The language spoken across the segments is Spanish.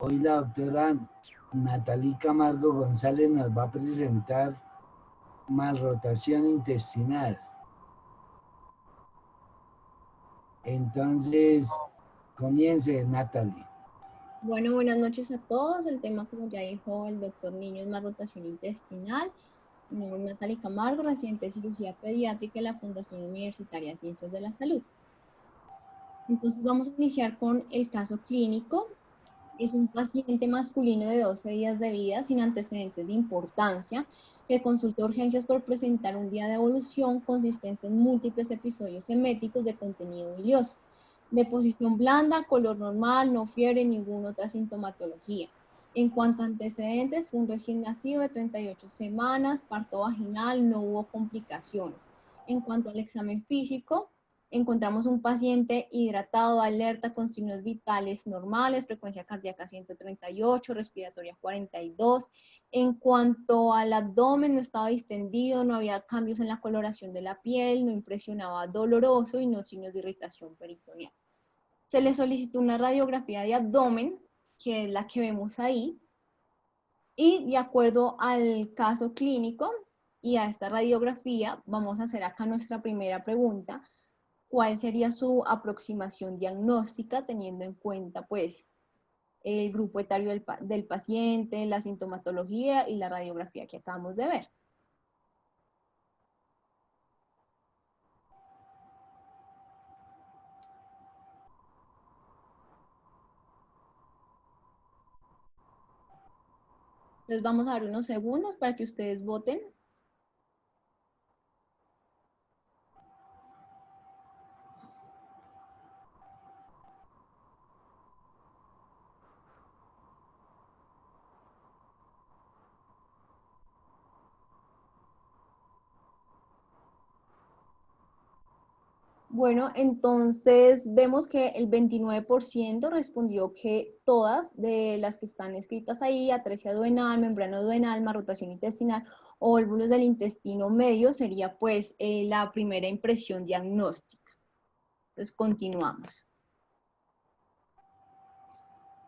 Hoy la doctora Natalie Camargo González nos va a presentar malrotación intestinal. Entonces, comience, Natalie. Bueno, buenas noches a todos. El tema, como ya dijo el doctor Niño, es malrotación intestinal. Mi nombre es Natalie Camargo, residente de cirugía pediátrica de la Fundación Universitaria de Ciencias de la Salud. Entonces vamos a iniciar con el caso clínico. Es un paciente masculino de 12 días de vida sin antecedentes de importancia que consultó urgencias por presentar un día de evolución consistente en múltiples episodios eméticos de contenido bilioso. Deposición blanda, color normal, no fiebre, ninguna otra sintomatología. En cuanto a antecedentes, fue un recién nacido de 38 semanas, parto vaginal, no hubo complicaciones. En cuanto al examen físico, encontramos un paciente hidratado, alerta, con signos vitales normales, frecuencia cardíaca 138, respiratoria 42. En cuanto al abdomen, no estaba distendido, no había cambios en la coloración de la piel, no impresionaba doloroso y no signos de irritación peritoneal. Se le solicitó una radiografía de abdomen, que es la que vemos ahí, y de acuerdo al caso clínico y a esta radiografía, vamos a hacer acá nuestra primera pregunta: ¿cuál sería su aproximación diagnóstica teniendo en cuenta pues el grupo etario del paciente, la sintomatología y la radiografía que acabamos de ver? Entonces vamos a dar unos segundos para que ustedes voten. Bueno, entonces vemos que el 29% respondió que todas de las que están escritas ahí, atresia duodenal, membrana duodenal, malrotación intestinal o volvulos del intestino medio, sería pues la primera impresión diagnóstica. Entonces continuamos.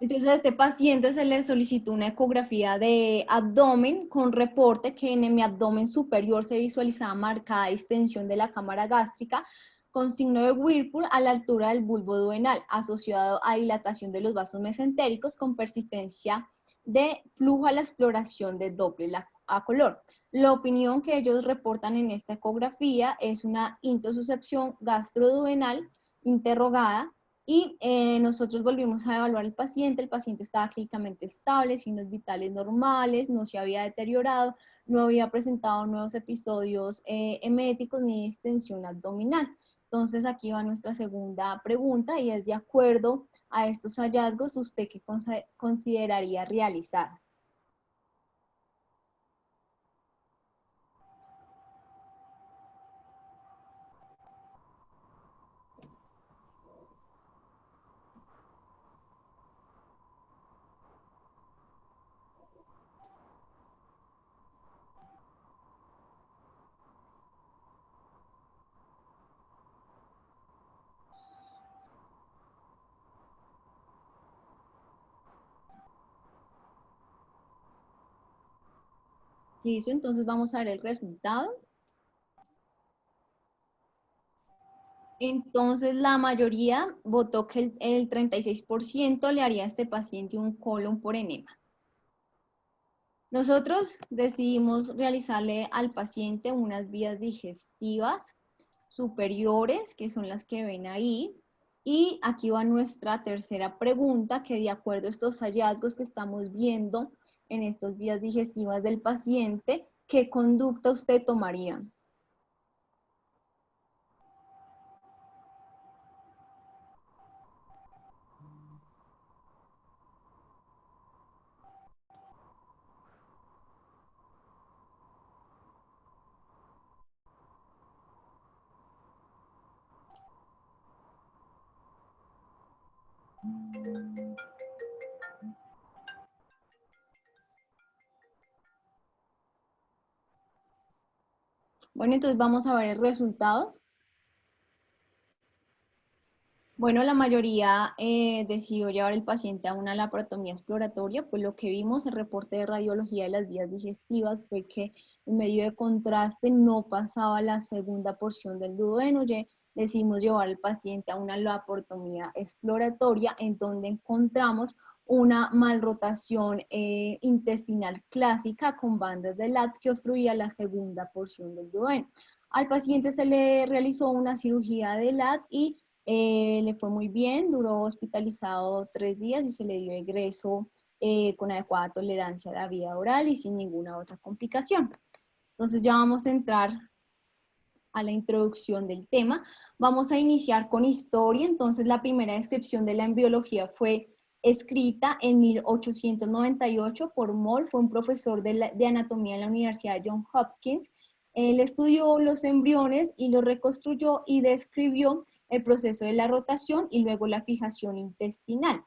Entonces a este paciente se le solicitó una ecografía de abdomen con reporte que en mi abdomen superior se visualizaba marcada distensión de la cámara gástrica con signo de Whirlpool a la altura del bulbo duodenal, asociado a dilatación de los vasos mesentéricos con persistencia de flujo a la exploración de Doppler a color. La opinión que ellos reportan en esta ecografía es una intosuscepción gastroduodenal interrogada, y nosotros volvimos a evaluar al paciente. El paciente estaba clínicamente estable, signos vitales normales, no se había deteriorado, no había presentado nuevos episodios eméticos ni distensión abdominal. Entonces aquí va nuestra segunda pregunta y es: de acuerdo a estos hallazgos, ¿usted qué consideraría realizar? Listo, entonces vamos a ver el resultado. Entonces, la mayoría votó que el 36% le haría a este paciente un colon por enema. Nosotros decidimos realizarle al paciente unas vías digestivas superiores, que son las que ven ahí. Y aquí va nuestra tercera pregunta, que de acuerdo a estos hallazgos que estamos viendo en estas vías digestivas del paciente, ¿qué conducta usted tomaría? Bueno, entonces vamos a ver el resultado. Bueno, la mayoría decidió llevar el paciente a una laparotomía exploratoria, pues lo que vimos en el reporte de radiología de las vías digestivas fue que en medio de contraste no pasaba la segunda porción del duodeno. Decidimos llevar al paciente a una laparotomía exploratoria en donde encontramos una malrotación intestinal clásica con bandas de LAT que obstruía la segunda porción del duodeno. Al paciente se le realizó una cirugía de LAT y le fue muy bien, duró hospitalizado 3 días y se le dio egreso con adecuada tolerancia a la vía oral y sin ninguna otra complicación. Entonces ya vamos a entrar a la introducción del tema. Vamos a iniciar con historia. Entonces la primera descripción de la embriología fue escrita en 1898 por Moll, fue un profesor de anatomía en la Universidad de Johns Hopkins. Él estudió los embriones y los reconstruyó y describió el proceso de la rotación y luego la fijación intestinal.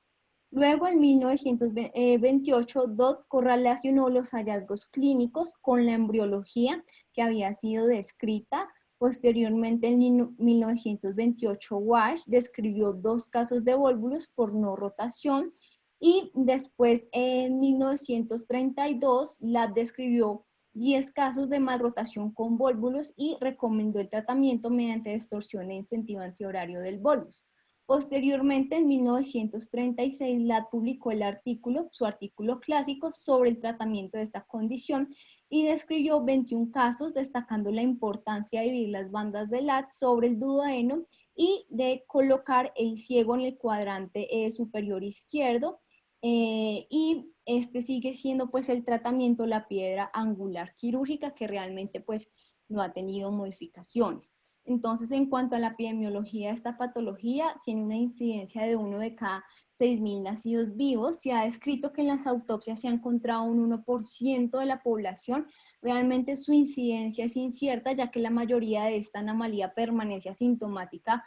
Luego, en 1928, Dodd correlacionó los hallazgos clínicos con la embriología que había sido descrita. Posteriormente, en 1928, Wash describió 2 casos de vólvulos por no rotación y después, en 1932, Ladd describió 10 casos de malrotación con vólvulos y recomendó el tratamiento mediante distorsión en sentido antihorario del volvus. Posteriormente, en 1936, Ladd publicó su artículo clásico sobre el tratamiento de esta condición y describió 21 casos, destacando la importancia de dividir las bandas de Ladd sobre el duodeno y de colocar el ciego en el cuadrante superior izquierdo. Y este sigue siendo pues el tratamiento, la piedra angular quirúrgica, que realmente pues no ha tenido modificaciones. Entonces, en cuanto a la epidemiología de esta patología, tiene una incidencia de 1 de cada 6.000 nacidos vivos. Se ha descrito que en las autopsias se ha encontrado un 1% de la población. Realmente su incidencia es incierta, ya que la mayoría de esta anomalía permanece asintomática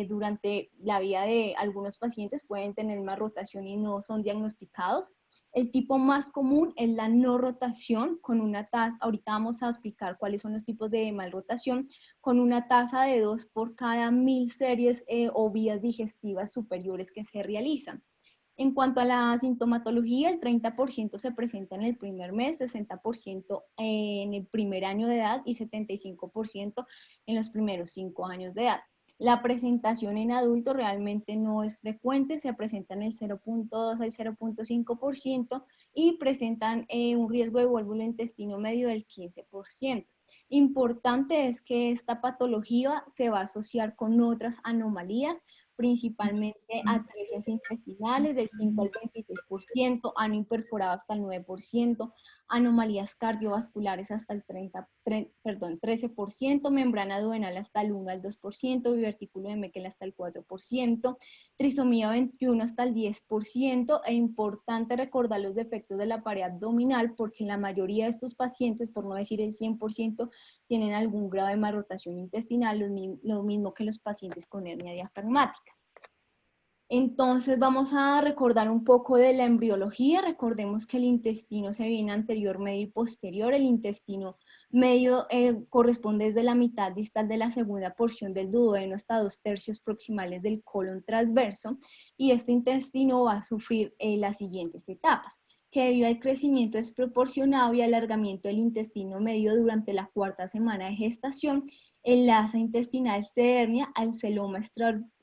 durante la vida de algunos pacientes, pueden tener más rotación y no son diagnosticados. El tipo más común es la no rotación, con una tasa, ahorita vamos a explicar cuáles son los tipos de malrotación, con una tasa de 2 por cada 1000 series o vías digestivas superiores que se realizan. En cuanto a la sintomatología, el 30% se presenta en el primer mes, 60% en el primer año de edad y 75% en los primeros 5 años de edad. La presentación en adultos realmente no es frecuente, se presentan el 0.2 al 0.5% y presentan un riesgo de vólvulo intestino medio del 15%. Importante es que esta patología se va a asociar con otras anomalías, principalmente atresia intestinales del 5 al 26%, ano imperforado hasta el 9%, anomalías cardiovasculares hasta el 13%, membrana duodenal hasta el 1 al 2%, divertículo de Meckel hasta el 4%, trisomía 21 hasta el 10%. Es importante recordar los defectos de la pared abdominal porque la mayoría de estos pacientes, por no decir el 100%, tienen algún grado de malrotación intestinal, lo mismo que los pacientes con hernia diafragmática. Entonces vamos a recordar un poco de la embriología. Recordemos que el intestino se divide en anterior, medio y posterior. El intestino medio corresponde desde la mitad distal de la segunda porción del duodeno hasta 2/3 proximales del colon transverso, y este intestino va a sufrir las siguientes etapas, que debido al crecimiento desproporcionado y alargamiento del intestino medio durante la 4ª semana de gestación, el asa intestinal se hernia al celoma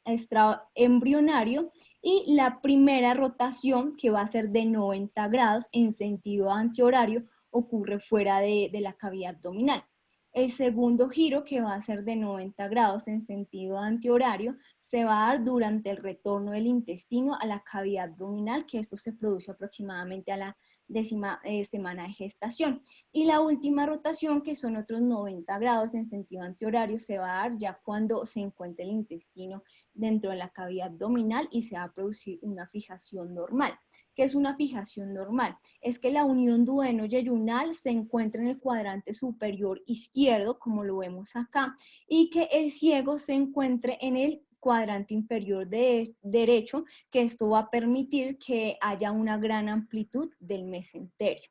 extraembrionario y la primera rotación, que va a ser de 90 grados en sentido antihorario, ocurre fuera de la cavidad abdominal. El segundo giro, que va a ser de 90 grados en sentido antihorario, se va a dar durante el retorno del intestino a la cavidad abdominal, que esto se produce aproximadamente a la 10ª semana de gestación. Y la última rotación, que son otros 90 grados en sentido antihorario, se va a dar ya cuando se encuentre el intestino dentro de la cavidad abdominal y se va a producir una fijación normal. ¿Qué es una fijación normal? Es que la unión duodeno-yeyunal se encuentra en el cuadrante superior izquierdo, como lo vemos acá, y que el ciego se encuentre en el cuadrante inferior derecho, que esto va a permitir que haya una gran amplitud del mesenterio.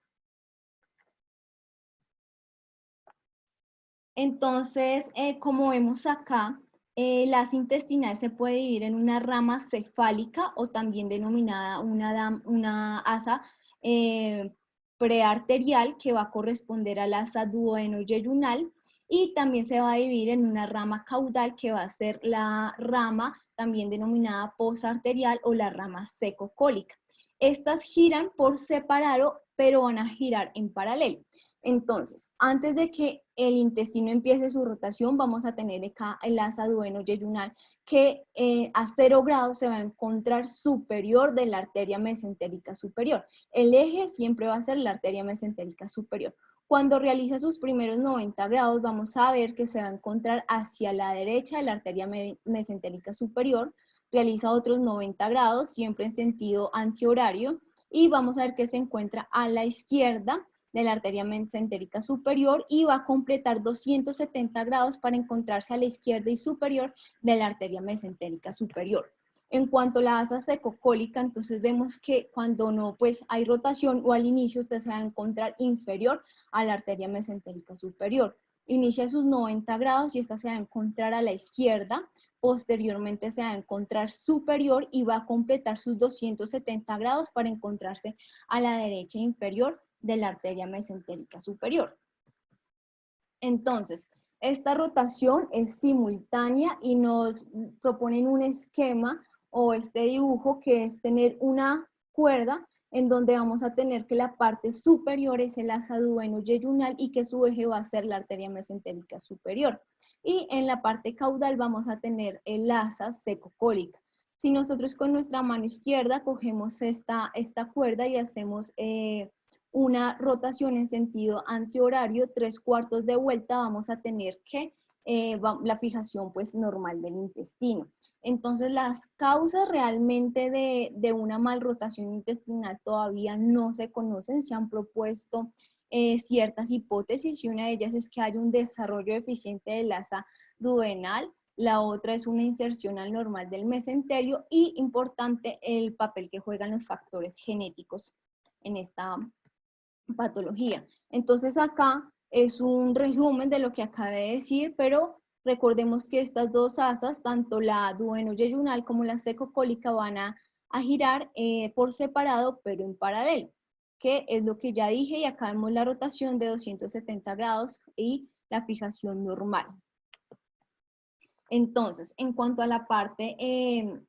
Entonces, como vemos acá, la asa intestinal se puede dividir en una rama cefálica o también denominada una asa prearterial que va a corresponder al asa duodeноyeyunal, y también se va a dividir en una rama caudal que va a ser la rama también denominada posarterial o la rama secocólica. Estas giran por separado, pero van a girar en paralelo. Entonces, antes de que el intestino empiece su rotación, vamos a tener acá el asa duodenoyeyunal que a 0 grados se va a encontrar superior de la arteria mesentérica superior. El eje siempre va a ser la arteria mesentérica superior. Cuando realiza sus primeros 90 grados, vamos a ver que se va a encontrar hacia la derecha de la arteria mesentérica superior, realiza otros 90 grados, siempre en sentido antihorario, y vamos a ver que se encuentra a la izquierda de la arteria mesentérica superior y va a completar 270 grados para encontrarse a la izquierda y superior de la arteria mesentérica superior. En cuanto a la asa secocólica, entonces vemos que cuando no pues hay rotación o al inicio usted se va a encontrar inferior a la arteria mesentérica superior. Inicia sus 90 grados y esta se va a encontrar a la izquierda, posteriormente se va a encontrar superior y va a completar sus 270 grados para encontrarse a la derecha inferior de la arteria mesentérica superior. Entonces, esta rotación es simultánea y nos proponen un esquema o este dibujo que es tener una cuerda en donde vamos a tener que la parte superior es el asa duodenoyeyunal y que su eje va a ser la arteria mesentérica superior. Y en la parte caudal vamos a tener el asa secocólica. Si nosotros con nuestra mano izquierda cogemos esta cuerda y hacemos una rotación en sentido antihorario, 3/4 de vuelta, vamos a tener que la fijación pues normal del intestino. Entonces las causas realmente de una malrotación intestinal todavía no se conocen, se han propuesto ciertas hipótesis y una de ellas es que hay un desarrollo deficiente del asa duodenal, la otra es una inserción al normal del mesenterio y importante el papel que juegan los factores genéticos en esta patología. Entonces acá es un resumen de lo que acabé de decir, pero recordemos que estas dos asas, tanto la duodenoyeyunal como la secocólica, van a girar por separado, pero en paralelo, que es lo que ya dije, y acá vemos la rotación de 270 grados y la fijación normal. Entonces, en cuanto a la parte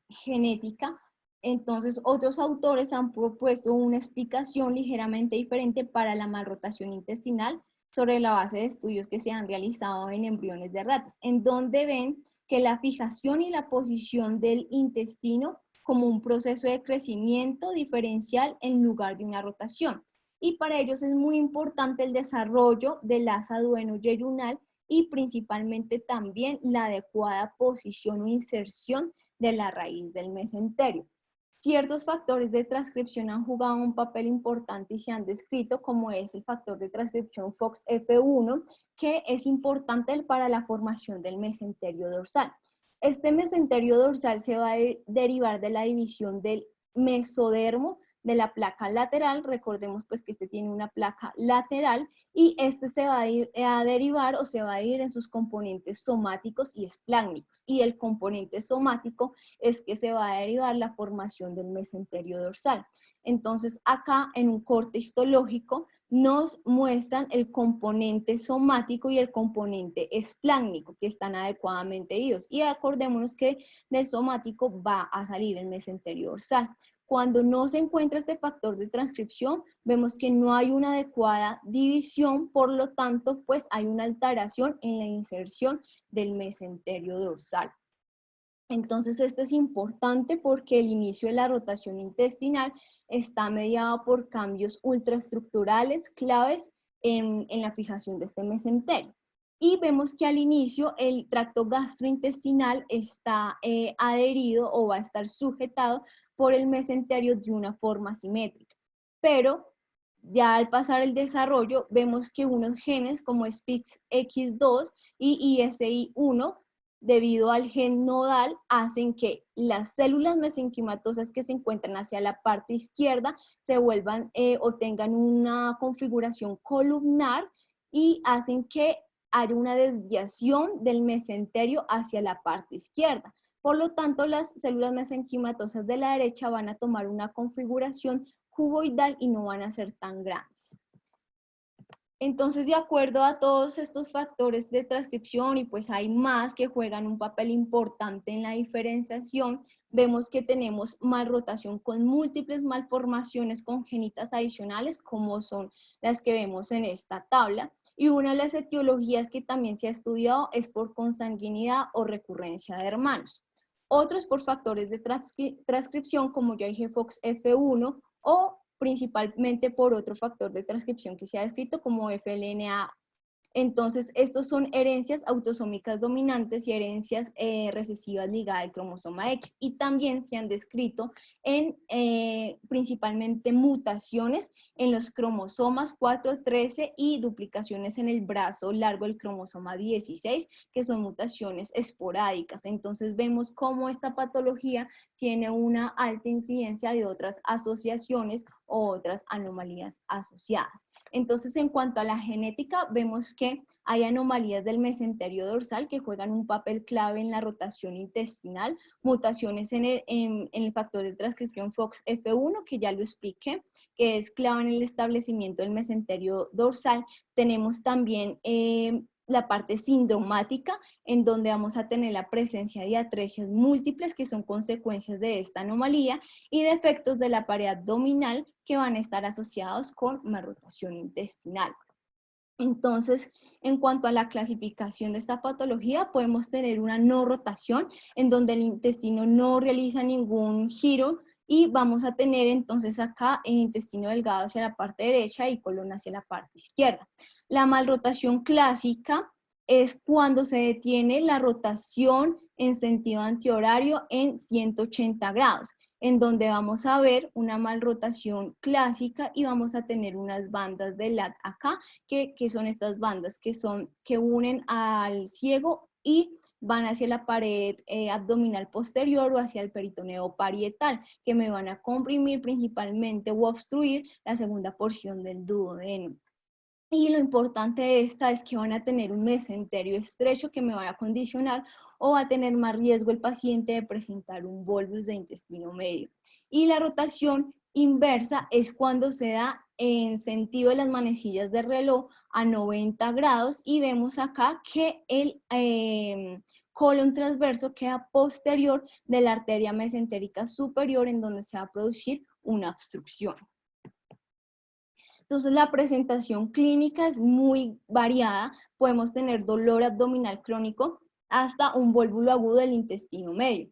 genética, entonces otros autores han propuesto una explicación ligeramente diferente para la malrotación intestinal sobre la base de estudios que se han realizado en embriones de ratas, en donde ven que la fijación y la posición del intestino como un proceso de crecimiento diferencial en lugar de una rotación. Y para ellos es muy importante el desarrollo del asa duodenoyeyunal y principalmente también la adecuada posición o inserción de la raíz del mesenterio. Ciertos factores de transcripción han jugado un papel importante y se han descrito, como es el factor de transcripción FOXF1, que es importante para la formación del mesenterio dorsal. Este mesenterio dorsal se va a derivar de la división del mesodermo de la placa lateral. Recordemos pues que este tiene una placa lateral y este se va a derivar o se va a ir en sus componentes somáticos y espláncnicos. Y el componente somático es que se va a derivar la formación del mesenterio dorsal. Entonces acá en un corte histológico nos muestran el componente somático y el componente espláncnico que están adecuadamente idos. Y acordémonos que del somático va a salir el mesenterio dorsal. Cuando no se encuentra este factor de transcripción, vemos que no hay una adecuada división, por lo tanto, pues hay una alteración en la inserción del mesenterio dorsal. Entonces, esto es importante porque el inicio de la rotación intestinal está mediado por cambios ultraestructurales claves en la fijación de este mesenterio. Y vemos que al inicio el tracto gastrointestinal está adherido o va a estar sujetado por el mesenterio de una forma simétrica. Pero ya al pasar el desarrollo, vemos que unos genes como SPIX-X2 y ISI1, debido al gen nodal, hacen que las células mesenquimatosas que se encuentran hacia la parte izquierda se vuelvan o tengan una configuración columnar y hacen que haya una desviación del mesenterio hacia la parte izquierda. Por lo tanto, las células mesenquimatosas de la derecha van a tomar una configuración cuboidal y no van a ser tan grandes. Entonces, de acuerdo a todos estos factores de transcripción, y pues hay más que juegan un papel importante en la diferenciación, vemos que tenemos malrotación con múltiples malformaciones congénitas adicionales, como son las que vemos en esta tabla, y una de las etiologías que también se ha estudiado es por consanguinidad o recurrencia de hermanos. Otros por factores de transcripción, como ya dije, FOXF1, o principalmente por otro factor de transcripción que se ha descrito como FLNA. Entonces, estos son herencias autosómicas dominantes y herencias recesivas ligadas al cromosoma X. Y también se han descrito en principalmente mutaciones en los cromosomas 4, 13 y duplicaciones en el brazo largo del cromosoma 16, que son mutaciones esporádicas. Entonces, vemos cómo esta patología tiene una alta incidencia de otras asociaciones o otras anomalías asociadas. Entonces, en cuanto a la genética, vemos que hay anomalías del mesenterio dorsal que juegan un papel clave en la rotación intestinal, mutaciones en el factor de transcripción FOXF1, que ya lo expliqué, que es clave en el establecimiento del mesenterio dorsal. Tenemos también la parte sindromática, en donde vamos a tener la presencia de atresias múltiples, que son consecuencias de esta anomalía, y defectos de la pared abdominal, que van a estar asociados con malrotación intestinal. Entonces, en cuanto a la clasificación de esta patología, podemos tener una no rotación, en donde el intestino no realiza ningún giro, y vamos a tener entonces acá el intestino delgado hacia la parte derecha y colon hacia la parte izquierda. La malrotación clásica es cuando se detiene la rotación en sentido antihorario en 180 grados, en donde vamos a ver una malrotación clásica y vamos a tener unas bandas de LAT acá, que son estas bandas que unen al ciego y van hacia la pared abdominal posterior o hacia el peritoneo parietal, que me van a comprimir principalmente o obstruir la segunda porción del duodeno. Y lo importante de esta es que van a tener un mesenterio estrecho que me van a condicionar, o va a tener más riesgo el paciente de presentar un bolus de intestino medio. Y la rotación inversa es cuando se da en sentido de las manecillas del reloj a 90 grados, y vemos acá que el colon transverso queda posterior de la arteria mesentérica superior, en donde se va a producir una obstrucción. Entonces, la presentación clínica es muy variada. Podemos tener dolor abdominal crónico hasta un vólvulo agudo del intestino medio.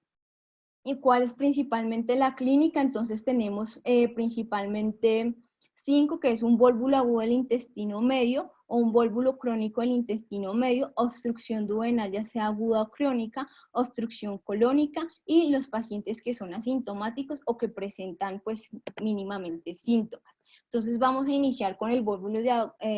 ¿Y cuál es principalmente la clínica? Entonces, tenemos principalmente 5, que es un vólvulo agudo del intestino medio o un vólvulo crónico del intestino medio, obstrucción duodenal ya sea aguda o crónica, obstrucción colónica, y los pacientes que son asintomáticos o que presentan pues mínimamente síntomas. Entonces vamos a iniciar con el vólvulo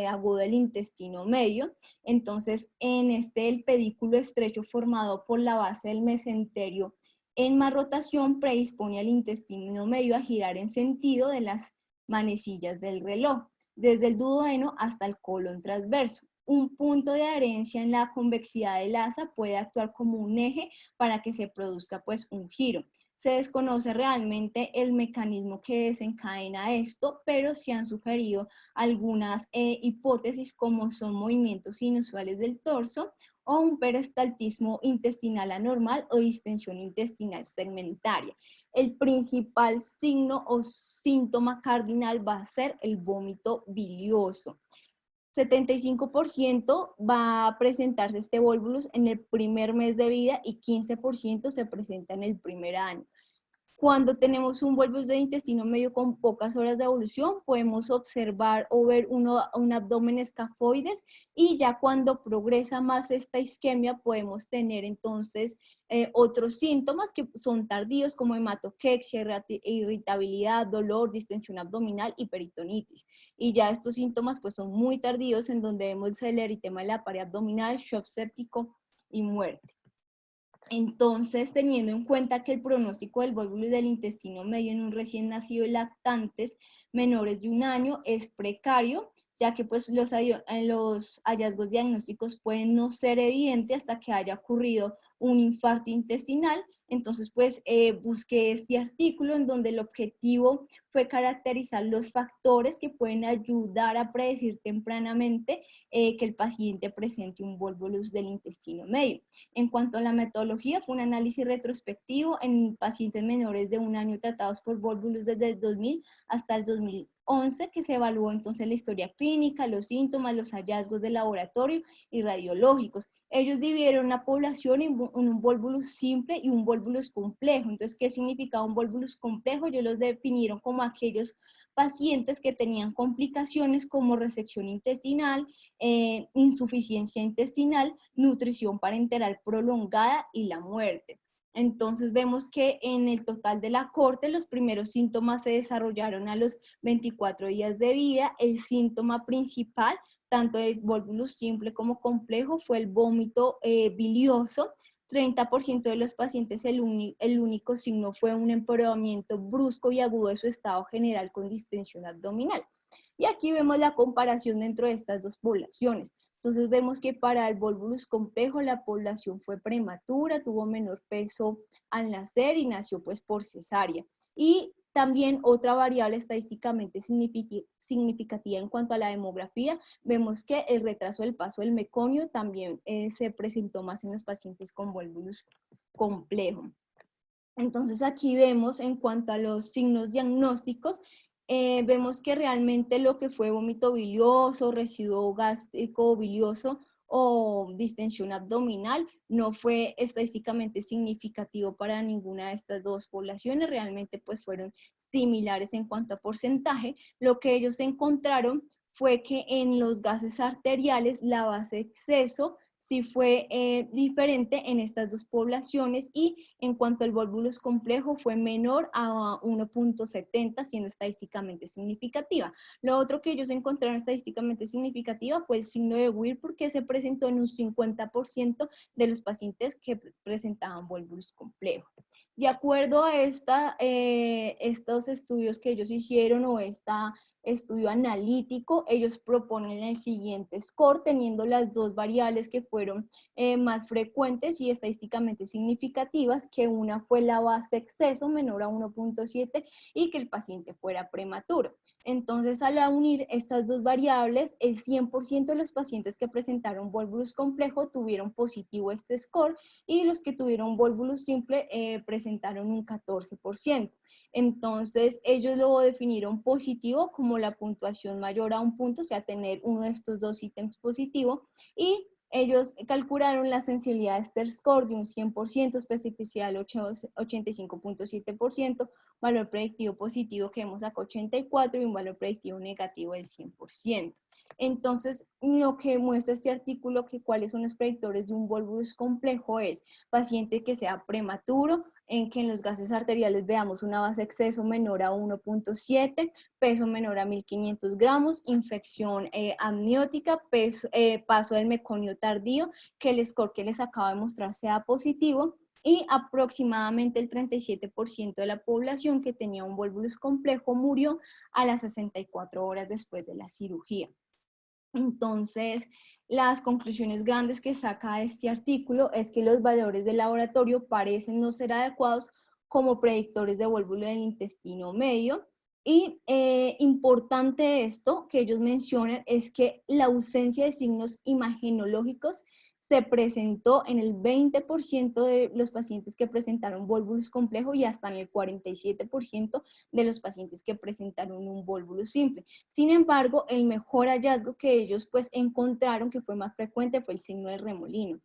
agudo del intestino medio. Entonces en el pedículo estrecho formado por la base del mesenterio en malrotación predispone al intestino medio a girar en sentido de las manecillas del reloj, desde el duodeno hasta el colon transverso. Un punto de adherencia en la convexidad del asa puede actuar como un eje para que se produzca pues un giro. Se desconoce realmente el mecanismo que desencadena esto, pero se han sugerido algunas hipótesis, como son movimientos inusuales del torso, o un peristaltismo intestinal anormal o distensión intestinal segmentaria. El principal signo o síntoma cardinal va a ser el vómito bilioso. 75% va a presentarse este vólvulus en el primer mes de vida y 15% se presenta en el primer año. Cuando tenemos un vólvulus de intestino medio con pocas horas de evolución, podemos observar o ver un abdomen escafoides, y ya cuando progresa más esta isquemia podemos tener entonces otros síntomas que son tardíos, como hematoquexia, irritabilidad, dolor, distensión abdominal y peritonitis. Y ya estos síntomas pues son muy tardíos, en donde vemos el eritema de la pared abdominal, shock séptico y muerte. Entonces, teniendo en cuenta que el pronóstico del vólvulo del intestino medio en un recién nacido y lactantes menores de 1 año es precario, ya que pues los hallazgos diagnósticos pueden no ser evidentes hasta que haya ocurrido un infarto intestinal. Entonces, pues busqué este artículo en donde el objetivo fue caracterizar los factores que pueden ayudar a predecir tempranamente que el paciente presente un volvulus del intestino medio. En cuanto a la metodología, fue un análisis retrospectivo en pacientes menores de 1 año tratados por volvulus desde el 2000 hasta el 2011, que se evaluó entonces la historia clínica, los síntomas, los hallazgos de laboratorio y radiológicos. Ellos dividieron la población en un volvulus simple y un volvulus complejo. Entonces, ¿qué significaba un volvulus complejo? Ellos los definieron como aquellos pacientes que tenían complicaciones como resección intestinal, insuficiencia intestinal, nutrición parenteral prolongada y la muerte. Entonces vemos que en el total de la corte los primeros síntomas se desarrollaron a los 24 días de vida. El síntoma principal, tanto del volvulus simple como complejo, fue el vómito bilioso. 30% de los pacientes el único signo fue un empeoramiento brusco y agudo de su estado general con distensión abdominal. Y aquí vemos la comparación dentro de estas dos poblaciones. Entonces vemos que para el volvulus complejo la población fue prematura, tuvo menor peso al nacer y nació pues por cesárea. Y también otra variable estadísticamente significativa en cuanto a la demografía, vemos que el retraso del paso del meconio también se presentó más en los pacientes con volvulus complejo. Entonces aquí vemos en cuanto a los signos diagnósticos, vemos que realmente lo que fue vómito bilioso, residuo gástrico bilioso o distensión abdominal no fue estadísticamente significativo para ninguna de estas dos poblaciones, realmente pues fueron similares en cuanto a porcentaje. Lo que ellos encontraron fue que en los gases arteriales la base de exceso sí fue diferente en estas dos poblaciones, y en cuanto al volvulus complejo fue menor a 1.70, siendo estadísticamente significativa. Lo otro que ellos encontraron estadísticamente significativa fue el signo de Weir, porque se presentó en un 50% de los pacientes que presentaban volvulus complejo. De acuerdo a estos estudios que ellos hicieron, o estudio analítico, ellos proponen el siguiente score, teniendo las dos variables que fueron más frecuentes y estadísticamente significativas, que una fue la base exceso menor a 1.7 y que el paciente fuera prematuro. Entonces, al unir estas dos variables, el 100% de los pacientes que presentaron volvulus complejo tuvieron positivo este score, y los que tuvieron volvulus simple presentaron un 14%. Entonces, ellos lo definieron positivo como la puntuación mayor a un punto, o sea, tener uno de estos dos ítems positivo, y ellos calcularon la sensibilidad de este score de un 100%, especificidad del 85.7%, valor predictivo positivo que vemos acá 84 y un valor predictivo negativo del 100%. Entonces, lo que muestra este artículo, que cuáles son los predictores de un volvulus complejo, es paciente que sea prematuro, en que en los gases arteriales veamos una base de exceso menor a 1.7, peso menor a 1500 gramos, infección amniótica, paso del meconio tardío, que el score que les acabo de mostrar sea positivo, y aproximadamente el 37% de la población que tenía un volvulus complejo murió a las 64 horas después de la cirugía. Entonces, las conclusiones grandes que saca este artículo es que los valores de laboratorio parecen no ser adecuados como predictores de volvulus del intestino medio. Y importante esto que ellos mencionan es que la ausencia de signos imagenológicos se presentó en el 20% de los pacientes que presentaron volvulus complejo y hasta en el 47% de los pacientes que presentaron un volvulus simple. Sin embargo, el mejor hallazgo que ellos pues encontraron, que fue más frecuente, fue el signo de remolino.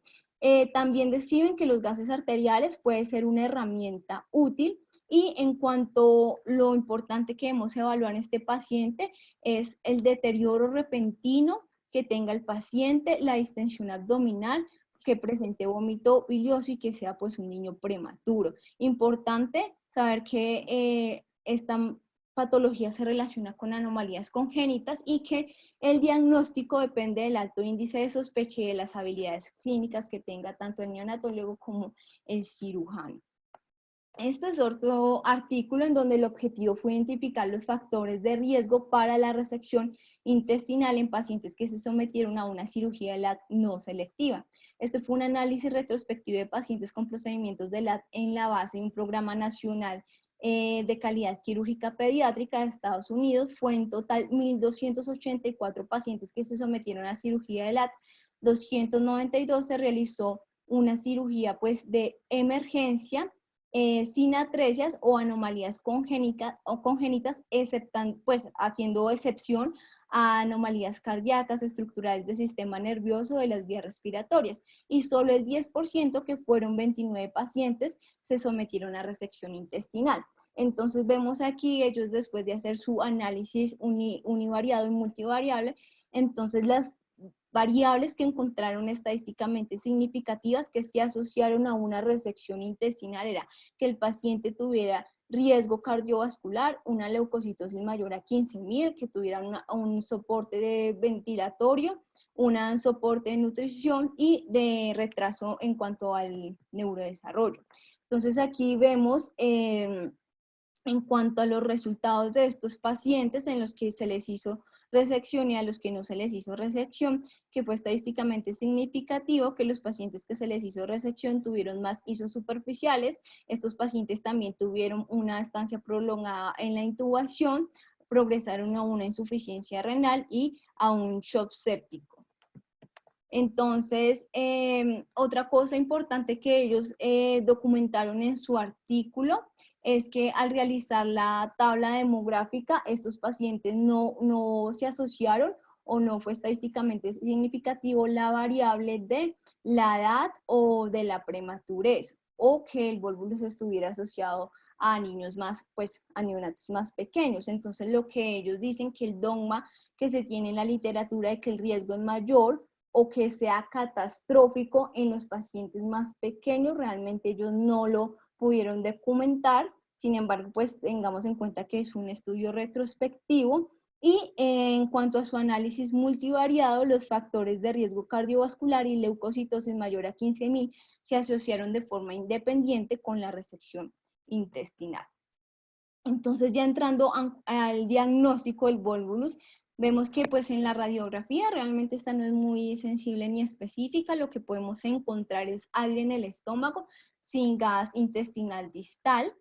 También describen que los gases arteriales puede ser una herramienta útil, y en cuanto a lo importante que debemos evaluar en este paciente es el deterioro repentino que tenga el paciente, la distensión abdominal, que presente vómito bilioso y que sea pues un niño prematuro. Importante saber que esta patología se relaciona con anomalías congénitas y que el diagnóstico depende del alto índice de sospecha y de las habilidades clínicas que tenga tanto el neonatólogo como el cirujano. Este es otro artículo en donde el objetivo fue identificar los factores de riesgo para la resección intestinal en pacientes que se sometieron a una cirugía de LAT no selectiva. Este fue un análisis retrospectivo de pacientes con procedimientos de LAT en la base de un programa nacional de calidad quirúrgica pediátrica de Estados Unidos. Fue en total 1.284 pacientes que se sometieron a cirugía de LAT, 292 se realizó una cirugía pues de emergencia, sin atresias o anomalías congénitas, pues haciendo excepción a anomalías cardíacas, estructurales del sistema nervioso de las vías respiratorias, y solo el 10%, que fueron 29 pacientes, se sometieron a resección intestinal. Entonces vemos aquí, ellos después de hacer su análisis univariado y multivariable, entonces las variables que encontraron estadísticamente significativas que se asociaron a una resección intestinal era que el paciente tuviera riesgo cardiovascular, una leucocitosis mayor a 15.000, que tuviera un soporte de ventilatorio, un soporte de nutrición y de retraso en cuanto al neurodesarrollo. Entonces aquí vemos en cuanto a los resultados de estos pacientes en los que se les hizo resección y a los que no se les hizo resección, que fue estadísticamente significativo que los pacientes que se les hizo resección tuvieron más isosuperficiales. Estos pacientes también tuvieron una estancia prolongada en la intubación, progresaron a una insuficiencia renal y a un shock séptico. Entonces, otra cosa importante que ellos documentaron en su artículo es que al realizar la tabla demográfica, estos pacientes no se asociaron o no fue estadísticamente significativo la variable de la edad o de la prematurez, o que el volvulus estuviera asociado a niños más, pues a neonatos más pequeños. Entonces, lo que ellos dicen que el dogma que se tiene en la literatura de que el riesgo es mayor o que sea catastrófico en los pacientes más pequeños, realmente ellos no lo pudieron documentar. Sin embargo, pues tengamos en cuenta que es un estudio retrospectivo. Y en cuanto a su análisis multivariado, los factores de riesgo cardiovascular y leucocitosis mayor a 15.000 se asociaron de forma independiente con la resección intestinal. Entonces, ya entrando al diagnóstico del volvulus, vemos que pues en la radiografía realmente esta no es muy sensible ni específica. Lo que podemos encontrar es aire en el estómago sin gas intestinal distal.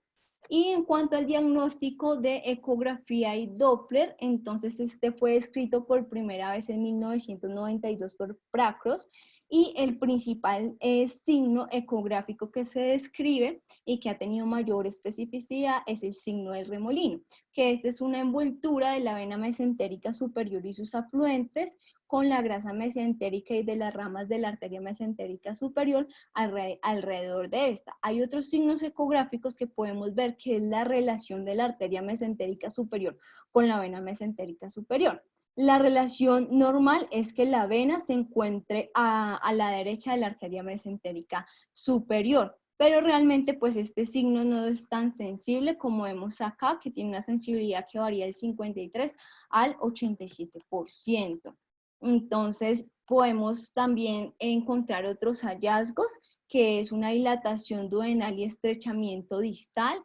Y en cuanto al diagnóstico de ecografía y Doppler, entonces este fue escrito por primera vez en 1992 por Pracros, y el principal signo ecográfico que se describe y que ha tenido mayor especificidad es el signo del remolino, que esta es una envoltura de la vena mesentérica superior y sus afluentes con la grasa mesentérica y de las ramas de la arteria mesentérica superior alrededor de esta. Hay otros signos ecográficos que podemos ver, que es la relación de la arteria mesentérica superior con la vena mesentérica superior. La relación normal es que la vena se encuentre a la derecha de la arteria mesentérica superior, pero realmente pues este signo no es tan sensible como vemos acá, que tiene una sensibilidad que varía del 53 al 87%. Entonces podemos también encontrar otros hallazgos, que es una dilatación duodenal y estrechamiento distal,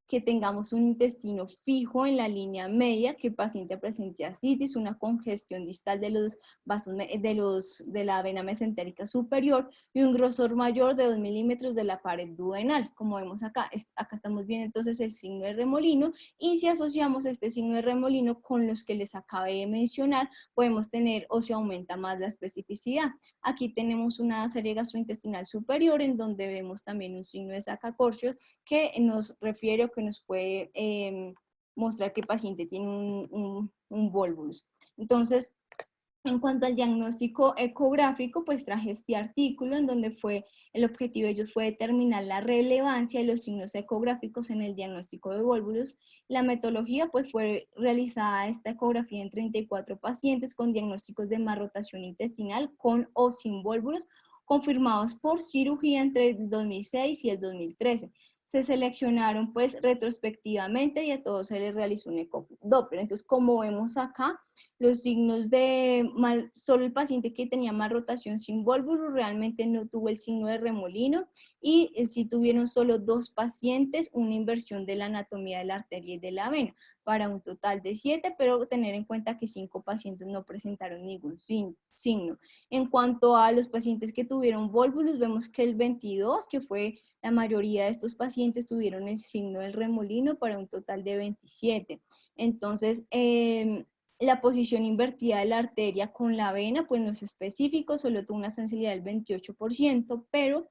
que tengamos un intestino fijo en la línea media, que el paciente presente ascitis, una congestión distal de los vasos de la vena mesentérica superior y un grosor mayor de 2 milímetros de la pared duodenal. Como vemos acá, acá estamos viendo entonces el signo de remolino, y si asociamos este signo de remolino con los que les acabé de mencionar, podemos tener o se aumenta más la especificidad. Aquí tenemos una serie gastrointestinal superior en donde vemos también un signo de sacacorchos que nos refiere o que nos puede mostrar que el paciente tiene un volvulus. Entonces, en cuanto al diagnóstico ecográfico, pues traje este artículo en donde el objetivo de ellos fue determinar la relevancia de los signos ecográficos en el diagnóstico de volvulus. La metodología pues fue realizada esta ecografía en 34 pacientes con diagnósticos de malrotación intestinal con o sin volvulus, confirmados por cirugía entre el 2006 y el 2013. se seleccionaron pues retrospectivamente y a todos se les realizó un ecodoppler. Entonces, como vemos acá, los signos de solo el paciente que tenía mal rotación sin vólvulo realmente no tuvo el signo de remolino, y sí tuvieron solo 2 pacientes una inversión de la anatomía de la arteria y de la vena, para un total de 7, pero tener en cuenta que 5 pacientes no presentaron ningún signo. En cuanto a los pacientes que tuvieron vólvulos, vemos que el 22, que fue la mayoría de estos pacientes, tuvieron el signo del remolino para un total de 27. Entonces, la posición invertida de la arteria con la vena, pues no es específico, solo tuvo una sensibilidad del 28%, pero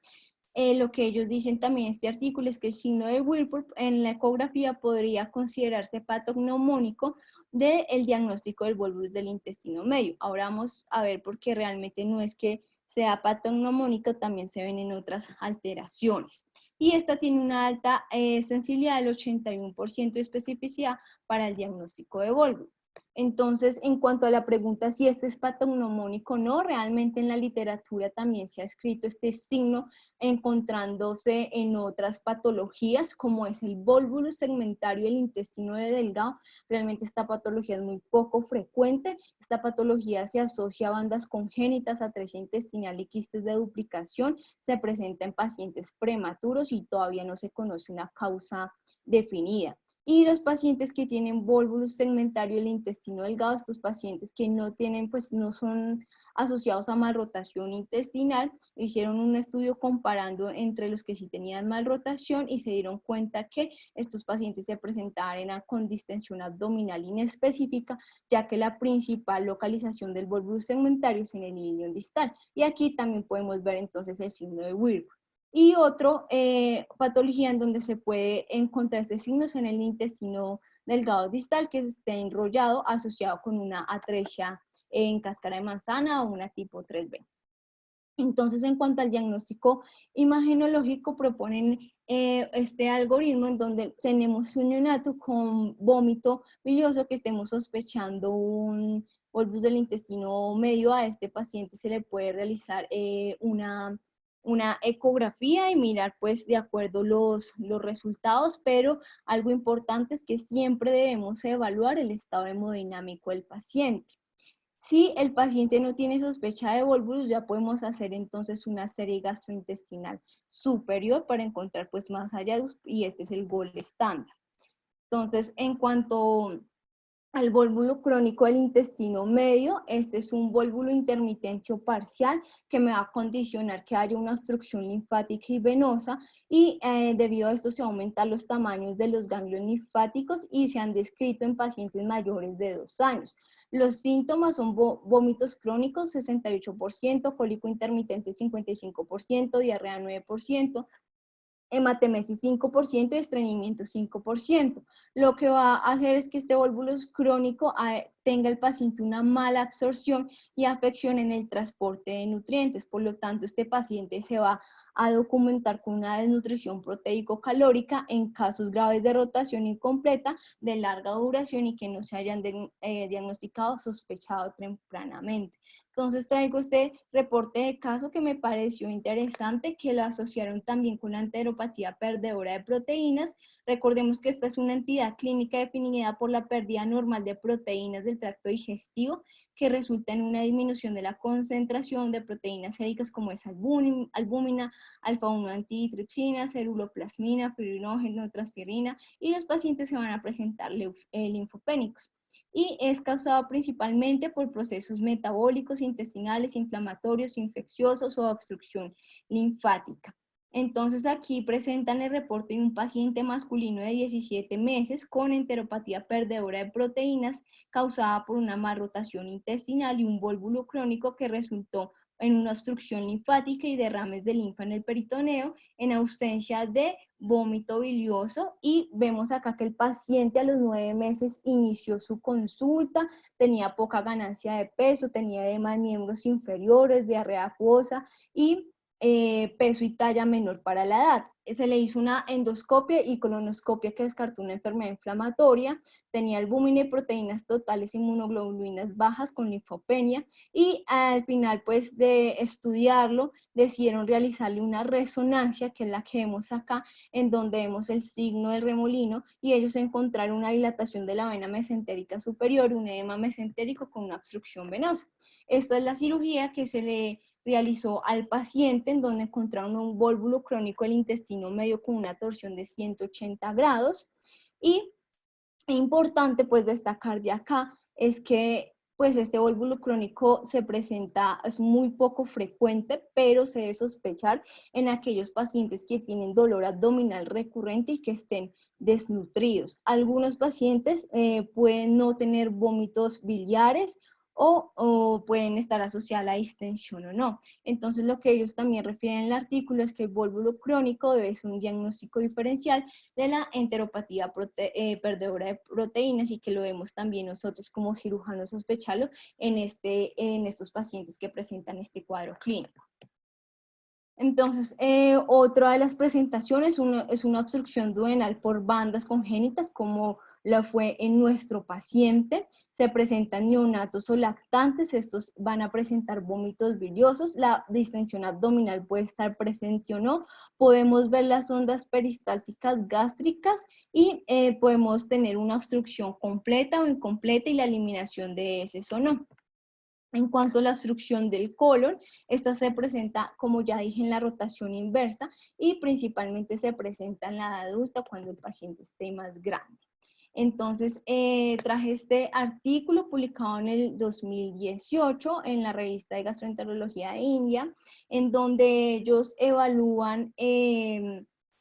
lo que ellos dicen también en este artículo es que el signo de Whipple en la ecografía podría considerarse patognomónico del diagnóstico del volvulus del intestino medio. Ahora vamos a ver por qué realmente no es que sea patognomónico, también se ven en otras alteraciones. Y esta tiene una alta sensibilidad del 81% de especificidad para el diagnóstico de volvulus. Entonces, en cuanto a la pregunta si este es patognomónico o no, realmente en la literatura también se ha escrito este signo encontrándose en otras patologías, como es el volvulus segmentario del intestino delgado. Realmente esta patología es muy poco frecuente. Esta patología se asocia a bandas congénitas, atresia intestinal y quistes de duplicación. Se presenta en pacientes prematuros y todavía no se conoce una causa definida. Y los pacientes que tienen volvulus segmentario del intestino delgado, estos pacientes que no tienen, pues no son asociados a malrotación intestinal, hicieron un estudio comparando entre los que sí tenían malrotación y se dieron cuenta que estos pacientes se presentaban con distensión abdominal inespecífica, ya que la principal localización del volvulus segmentario es en el ilion distal. Y aquí también podemos ver entonces el signo de Whipple. Y otra patología en donde se puede encontrar este signo es en el intestino delgado distal, que esté enrollado asociado con una atresia en cáscara de manzana o una tipo 3B. Entonces, en cuanto al diagnóstico imagenológico, proponen este algoritmo en donde tenemos un neonato con vómito bilioso que estemos sospechando un volvulus del intestino medio. A este paciente se le puede realizar una ecografía y mirar pues de acuerdo los resultados, pero algo importante es que siempre debemos evaluar el estado hemodinámico del paciente. Si el paciente no tiene sospecha de volvulus, ya podemos hacer entonces una serie gastrointestinal superior para encontrar pues más hallazgos, y este es el gold estándar. Entonces, en cuanto al volvulo crónico del intestino medio, este es un volvulo intermitente o parcial que me va a condicionar que haya una obstrucción linfática y venosa, y debido a esto se aumentan los tamaños de los ganglios linfáticos y se han descrito en pacientes mayores de 2 años. Los síntomas son vómitos crónicos 68%, cólico intermitente 55%, diarrea 9%, hematemesis 5% y estreñimiento 5%. Lo que va a hacer es que este volvulus crónico tenga el paciente una mala absorción y afección en el transporte de nutrientes. Por lo tanto, este paciente se va a documentar con una desnutrición proteico-calórica en casos graves de rotación incompleta de larga duración y que no se hayan diagnosticado o sospechado tempranamente. Entonces traigo este reporte de caso que me pareció interesante, que lo asociaron también con la enteropatía perdedora de proteínas. Recordemos que esta es una entidad clínica definida por la pérdida normal de proteínas del tracto digestivo, que resulta en una disminución de la concentración de proteínas séricas como es albúmina, alfa-1 antitripsina, ceruloplasmina, fibrinógeno, transferrina, y los pacientes se van a presentar linfopénicos. Y es causado principalmente por procesos metabólicos, intestinales, inflamatorios, infecciosos o obstrucción linfática. Entonces aquí presentan el reporte de un paciente masculino de 17 meses con enteropatía perdedora de proteínas causada por una malrotación intestinal y un volvulo crónico que resultó en una obstrucción linfática y derrames de linfa en el peritoneo, en ausencia de vómito bilioso. Y vemos acá que el paciente a los 9 meses inició su consulta, tenía poca ganancia de peso, tenía edema de miembros inferiores, diarrea acuosa, y peso y talla menor para la edad. Se le hizo una endoscopia y colonoscopia que descartó una enfermedad inflamatoria, tenía albúmina y proteínas totales, inmunoglobulinas bajas con linfopenia, y al final pues de estudiarlo decidieron realizarle una resonancia, que es la que vemos acá, en donde vemos el signo del remolino, y ellos encontraron una dilatación de la vena mesentérica superior, un edema mesentérico con una obstrucción venosa. Esta es la cirugía que se le realizó al paciente, en donde encontraron un vólvulo crónico del intestino medio con una torsión de 180 grados. Y importante pues destacar de acá es que pues este vólvulo crónico se presenta, es muy poco frecuente, pero se debe sospechar en aquellos pacientes que tienen dolor abdominal recurrente y que estén desnutridos. Algunos pacientes pueden no tener vómitos biliares o pueden estar asociadas a la distensión o no. Entonces lo que ellos también refieren en el artículo es que el vólvulo crónico debe ser un diagnóstico diferencial de la enteropatía perdedora de proteínas, y que lo vemos también nosotros como cirujanos sospecharlo en estos pacientes que presentan este cuadro clínico. Entonces, otra de las presentaciones es una obstrucción duodenal por bandas congénitas, como la fue en nuestro paciente. Se presentan neonatos o lactantes, estos van a presentar vómitos biliosos, la distensión abdominal puede estar presente o no, podemos ver las ondas peristálticas gástricas y podemos tener una obstrucción completa o incompleta y la eliminación de heces o no. En cuanto a la obstrucción del colon, esta se presenta, como ya dije, en la rotación inversa, y principalmente se presenta en la edad adulta cuando el paciente esté más grande. Entonces, traje este artículo publicado en el 2018 en la revista de Gastroenterología de India, en donde ellos evalúan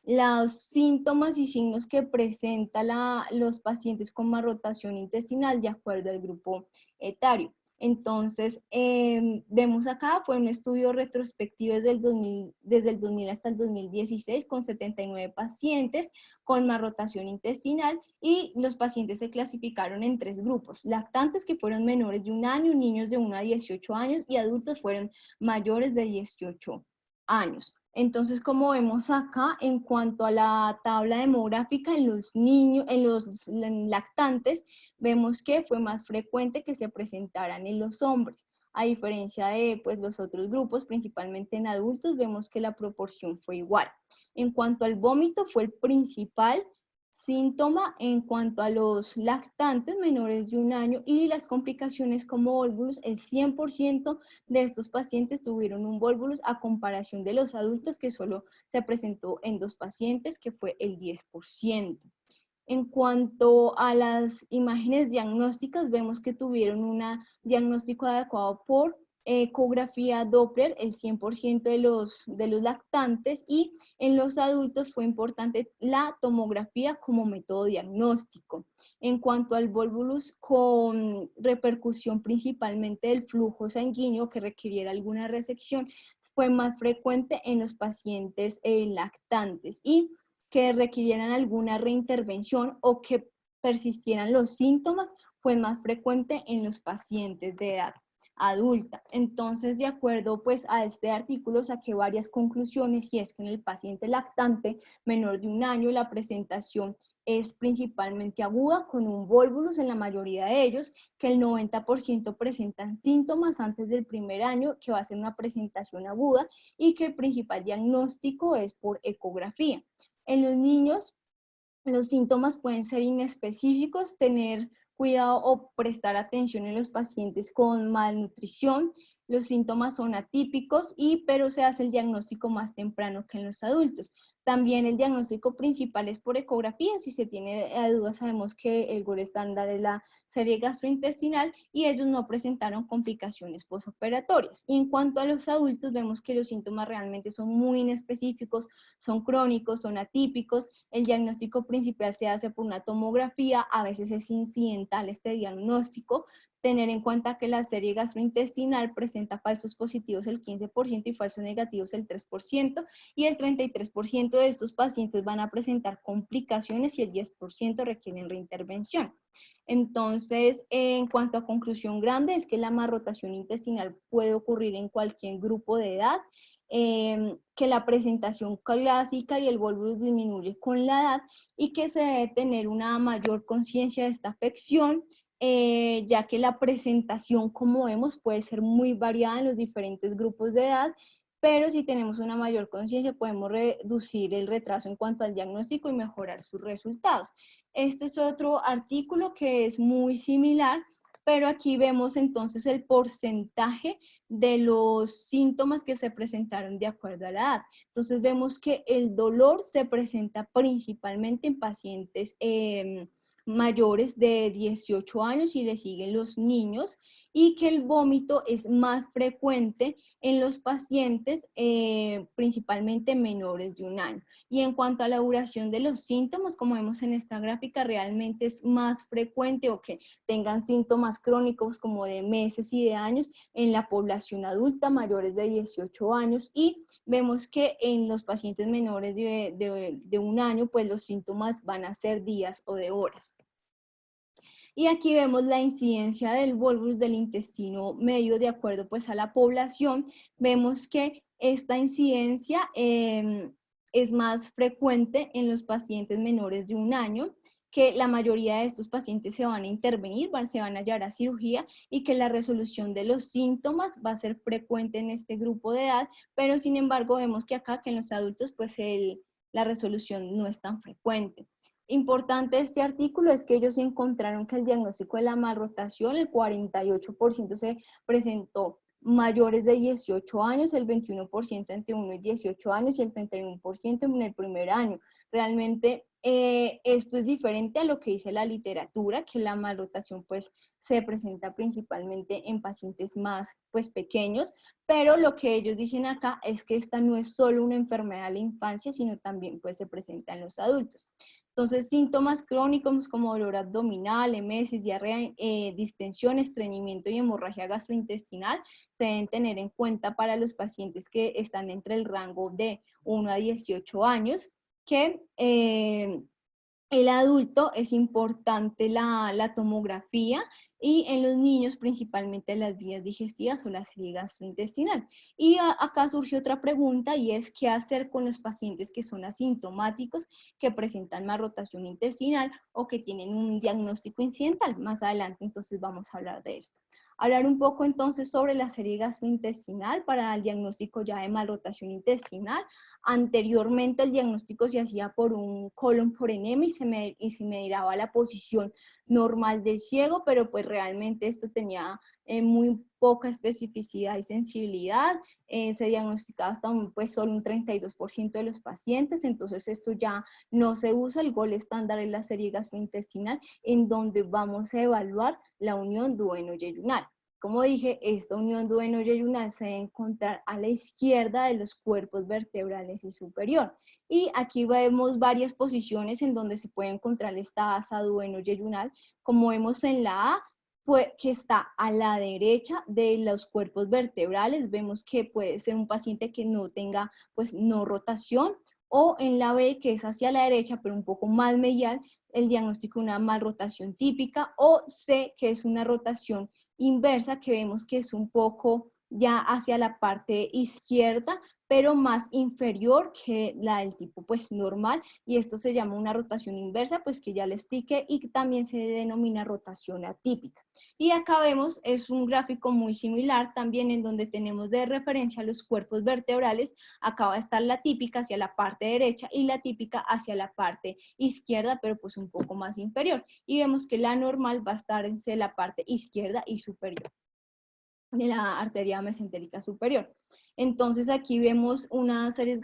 los síntomas y signos que presentan los pacientes con malrotación intestinal de acuerdo al grupo etario. Entonces, vemos acá, fue un estudio retrospectivo desde el 2000 hasta el 2016 con 79 pacientes con malrotación intestinal, y los pacientes se clasificaron en 3 grupos: lactantes, que fueron menores de 1 año, niños de 1 a 18 años, y adultos fueron mayores de 18 años. Entonces, como vemos acá, en cuanto a la tabla demográfica en los niños, en los lactantes, vemos que fue más frecuente que se presentaran en los hombres. A diferencia de pues, los otros grupos, principalmente en adultos, vemos que la proporción fue igual. En cuanto al vómito, fue el principal síntoma en cuanto a los lactantes menores de 1 año, y las complicaciones como vólvulos, el 100% de estos pacientes tuvieron un vólvulos, a comparación de los adultos, que solo se presentó en 2 pacientes, que fue el 10%. En cuanto a las imágenes diagnósticas, vemos que tuvieron un diagnóstico adecuado por ecografía Doppler, el 100% de los lactantes, y en los adultos fue importante la tomografía como método diagnóstico. En cuanto al volvulus, con repercusión principalmente del flujo sanguíneo que requiriera alguna resección, fue más frecuente en los pacientes lactantes, y que requirieran alguna reintervención o que persistieran los síntomas fue más frecuente en los pacientes de edad adulta. Entonces, de acuerdo pues a este artículo, saqué varias conclusiones, y es que en el paciente lactante menor de 1 año la presentación es principalmente aguda, con un vólvulus en la mayoría de ellos, que el 90% presentan síntomas antes del 1er año, que va a ser una presentación aguda, y que el principal diagnóstico es por ecografía. En los niños, los síntomas pueden ser inespecíficos, tener cuidado o prestar atención en los pacientes con malnutrición. Los síntomas son atípicos, pero se hace el diagnóstico más temprano que en los adultos. También el diagnóstico principal es por ecografía. Si se tiene dudas, sabemos que el gold estándar es la serie gastrointestinal, y ellos no presentaron complicaciones postoperatorias. Y en cuanto a los adultos, vemos que los síntomas realmente son muy inespecíficos, son crónicos, son atípicos. El diagnóstico principal se hace por una tomografía, a veces es incidental este diagnóstico. Tener en cuenta que la serie gastrointestinal presenta falsos positivos el 15% y falsos negativos el 3%, y el 33% de estos pacientes van a presentar complicaciones y el 10% requieren reintervención. Entonces, en cuanto a conclusión grande, es que la malrotación intestinal puede ocurrir en cualquier grupo de edad. que la presentación clásica y el volvulus disminuye con la edad y que se debe tener una mayor conciencia de esta afección, ya que la presentación, como vemos, puede ser muy variada en los diferentes grupos de edad, pero si tenemos una mayor conciencia podemos reducir el retraso en cuanto al diagnóstico y mejorar sus resultados. Este es otro artículo que es muy similar, pero aquí vemos entonces el porcentaje de los síntomas que se presentaron de acuerdo a la edad. Entonces vemos que el dolor se presenta principalmente en pacientes mayores de 18 años y le siguen los niños, y que el vómito es más frecuente en los pacientes principalmente menores de 1 año. Y en cuanto a la duración de los síntomas, como vemos en esta gráfica, realmente es más frecuente o que tengan síntomas crónicos como de meses y de años en la población adulta mayores de 18 años, y vemos que en los pacientes menores de 1 año, pues los síntomas van a ser días o de horas. Y aquí vemos la incidencia del volvulus del intestino medio de acuerdo pues a la población. Vemos que esta incidencia es más frecuente en los pacientes menores de 1 año, que la mayoría de estos pacientes se van a intervenir, se van a llevar a cirugía, y que la resolución de los síntomas va a ser frecuente en este grupo de edad, pero sin embargo vemos que acá, que en los adultos, pues la resolución no es tan frecuente. Importante de este artículo es que ellos encontraron que el diagnóstico de la malrotación, el 48% se presentó mayores de 18 años, el 21% entre 1 y 18 años y el 31% en el primer año. Realmente esto es diferente a lo que dice la literatura, que la malrotación pues se presenta principalmente en pacientes más pues pequeños, pero lo que ellos dicen acá es que esta no es solo una enfermedad de la infancia, sino también pues se presenta en los adultos. Entonces, síntomas crónicos como dolor abdominal, emesis, diarrea, distensión, estreñimiento y hemorragia gastrointestinal se deben tener en cuenta para los pacientes que están entre el rango de 1 a 18 años, que el adulto es importante la tomografía, y en los niños principalmente las vías digestivas o la serie gastrointestinal. Y acá surge otra pregunta, y es ¿qué hacer con los pacientes que son asintomáticos, que presentan malrotación intestinal o que tienen un diagnóstico incidental? Más adelante entonces vamos a hablar de esto. Hablar un poco entonces sobre la serie gastrointestinal para el diagnóstico ya de malrotación intestinal. Anteriormente el diagnóstico se hacía por un colon por enema y se miraba la posición normal del ciego, pero pues realmente esto tenía muy poca especificidad y sensibilidad. Se diagnosticaba hasta pues solo un 32% de los pacientes, entonces esto ya no se usa. El gol estándar es la serie gastrointestinal, en donde vamos a evaluar la unión duodeno-yeyunal. Como dije, esta unión duodeno-yeyunal se debe encontrar a la izquierda de los cuerpos vertebrales y superior. Y aquí vemos varias posiciones en donde se puede encontrar esta asa duodeno-yeyunal. Como vemos en la A, pues, que está a la derecha de los cuerpos vertebrales, vemos que puede ser un paciente que no tenga pues no rotación, o en la B, que es hacia la derecha pero un poco más medial, el diagnóstico de una malrotación típica, o C, que es una rotación inversa, que vemos que es un poco ya hacia la parte izquierda, pero más inferior que la del tipo pues normal, y esto se llama una rotación inversa, pues que ya le expliqué, y también se denomina rotación atípica. Y acá vemos, es un gráfico muy similar también, en donde tenemos de referencia los cuerpos vertebrales. Acá va a estar la típica hacia la parte derecha y la típica hacia la parte izquierda, pero pues un poco más inferior. Y vemos que la normal va a estar en la parte izquierda y superior de la arteria mesentérica superior. Entonces aquí vemos unas series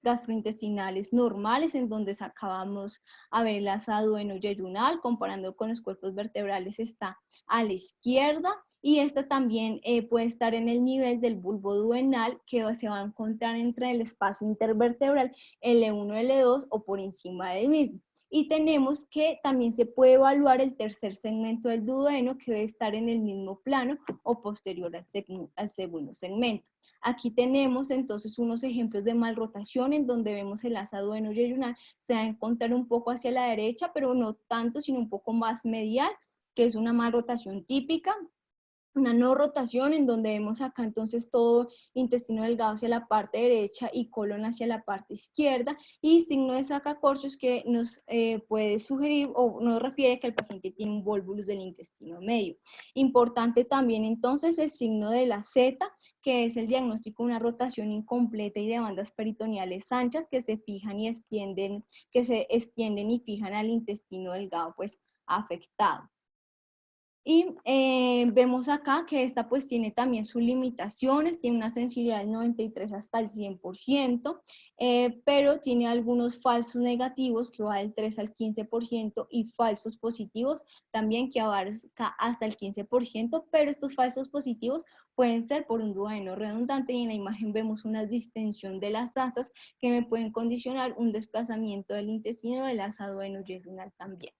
gastrointestinales normales, en donde sacábamos a ver el asa duodeno-yeyunal, comparando con los cuerpos vertebrales está a la izquierda, y esta también puede estar en el nivel del bulbo duodenal, que se va a encontrar entre el espacio intervertebral L1, L2 o por encima del mismo. Y tenemos que también se puede evaluar el tercer segmento del duodeno, que debe estar en el mismo plano o posterior al segundo segmento. Aquí tenemos entonces unos ejemplos de malrotación, en donde vemos el asa duodeno-yeyunal se va a encontrar un poco hacia la derecha, pero no tanto, sino un poco más medial, que es una malrotación típica. una no rotación, en donde vemos acá entonces todo intestino delgado hacia la parte derecha y colon hacia la parte izquierda, y signo de sacacorchos que nos puede sugerir o nos refiere que el paciente tiene un volvulus del intestino medio. Importante también entonces el signo de la Z, que es el diagnóstico de una rotación incompleta y de bandas peritoneales anchas que se fijan y extienden, que se extienden y fijan al intestino delgado pues afectado. Y vemos acá que esta pues tiene también sus limitaciones, tiene una sensibilidad del 93 hasta el 100%, pero tiene algunos falsos negativos que va del 3 al 15% y falsos positivos también que abarca hasta el 15%, pero estos falsos positivos pueden ser por un duodeno redundante, y en la imagen vemos una distensión de las asas que me pueden condicionar un desplazamiento del intestino del asa duodenojejunal también.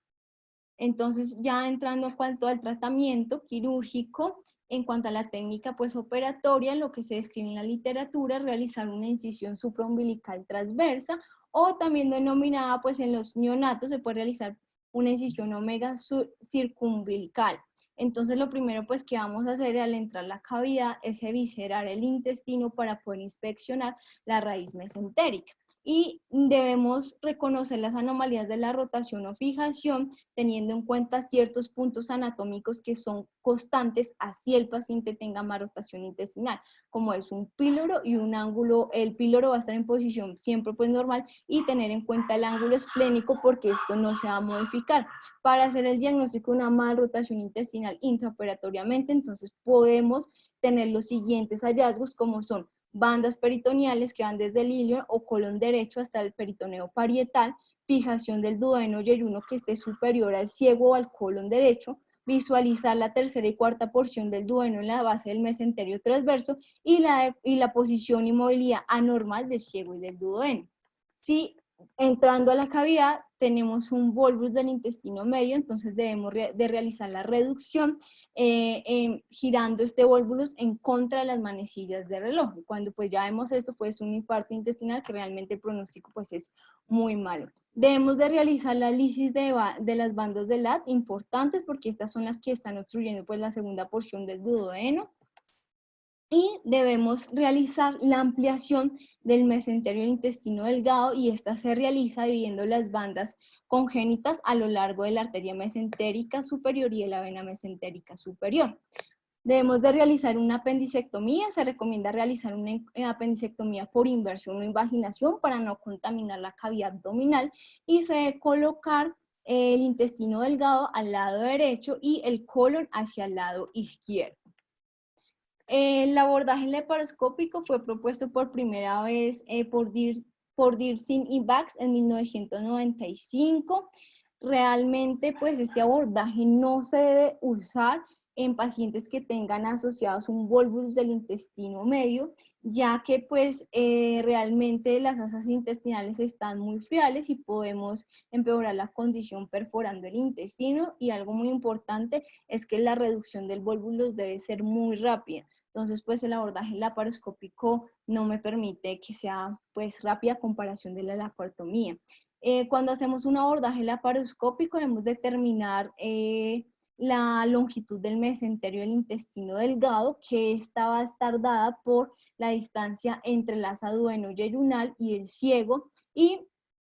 Entonces, ya entrando en cuanto al tratamiento quirúrgico, en cuanto a la técnica pues operatoria, lo que se describe en la literatura, realizar una incisión supraumbilical transversa, o también denominada pues en los neonatos se puede realizar una incisión omega circumbilical. Entonces, lo primero pues que vamos a hacer al entrar a la cavidad es eviscerar el intestino para poder inspeccionar la raíz mesentérica. Y debemos reconocer las anomalías de la rotación o fijación, teniendo en cuenta ciertos puntos anatómicos que son constantes, así el paciente tenga más rotación intestinal, como es un píloro y un ángulo. El píloro va a estar en posición siempre pues normal, y tener en cuenta el ángulo esplénico porque esto no se va a modificar. Para hacer el diagnóstico de una mal rotación intestinal intraoperatoriamente, entonces podemos tener los siguientes hallazgos, como son bandas peritoneales que van desde el ilion o colon derecho hasta el peritoneo parietal, fijación del duodeno yeyuno que esté superior al ciego o al colon derecho, visualizar la tercera y cuarta porción del duodeno en la base del mesenterio transverso, y la posición y movilidad anormal del ciego y del duodeno. Si entrando a la cavidad tenemos un volvulus del intestino medio, entonces debemos de realizar la reducción girando este volvulus en contra de las manecillas de reloj. Cuando pues ya vemos esto, pues un infarto intestinal que realmente el pronóstico pues es muy malo. Debemos de realizar la lisis de las bandas de LAT, importantes porque estas son las que están obstruyendo pues la segunda porción del duodeno. Y debemos realizar la ampliación del mesenterio del intestino delgado, y esta se realiza dividiendo las bandas congénitas a lo largo de la arteria mesentérica superior y de la vena mesentérica superior. Debemos de realizar una apendicectomía. Se recomienda realizar una apendicectomía por inversión o invaginación para no contaminar la cavidad abdominal, y se debe colocar el intestino delgado al lado derecho y el colon hacia el lado izquierdo. El abordaje laparoscópico fue propuesto por primera vez por Dirsin y Bax en 1995. Realmente, pues este abordaje no se debe usar en pacientes que tengan asociados un volvulus del intestino medio, ya que pues realmente las asas intestinales están muy friales y podemos empeorar la condición perforando el intestino, y algo muy importante es que la reducción del volvulus debe ser muy rápida. Entonces, pues el abordaje laparoscópico no me permite que sea pues rápida a comparación de la laparotomía. Cuando hacemos un abordaje laparoscópico debemos determinar la longitud del mesenterio del intestino delgado, que esta va a estar dada por la distancia entre el asa duodenojejunal y el ciego, y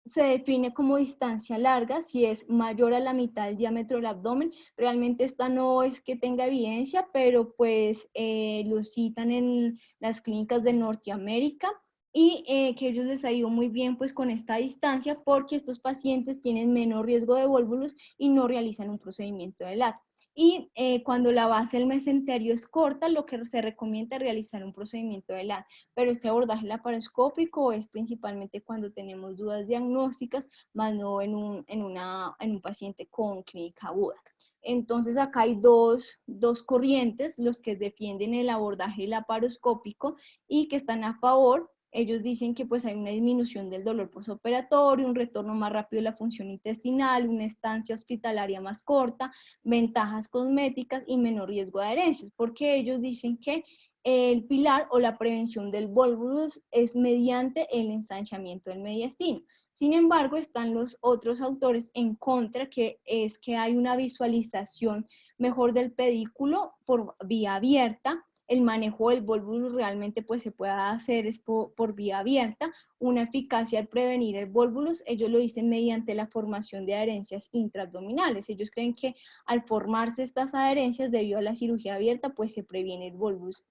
se define como distancia larga si es mayor a la mitad del diámetro del abdomen. Realmente esta no es que tenga evidencia, pero pues lo citan en las clínicas de Norteamérica, y que ellos les ha ido muy bien pues con esta distancia, porque estos pacientes tienen menor riesgo de volvulus y no realizan un procedimiento de LAT. Y cuando la base del mesenterio es corta, lo que se recomienda es realizar un procedimiento de LAT, pero este abordaje laparoscópico es principalmente cuando tenemos dudas diagnósticas, más no en un paciente con clínica aguda. Entonces acá hay dos corrientes, los que defienden el abordaje laparoscópico y que están a favor. Ellos dicen que pues hay una disminución del dolor postoperatorio, un retorno más rápido de la función intestinal, una estancia hospitalaria más corta, ventajas cosméticas y menor riesgo de adherencias, porque ellos dicen que el pilar o la prevención del volvulus es mediante el ensanchamiento del mediastino. Sin embargo, están los otros autores en contra, que es que hay una visualización mejor del pedículo por vía abierta. El manejo del volvulus realmente pues se puede hacer es por vía abierta. Una eficacia al prevenir el volvulus, ellos lo dicen mediante la formación de adherencias intraabdominales. Ellos creen que al formarse estas adherencias debido a la cirugía abierta, pues se previene el volvulus.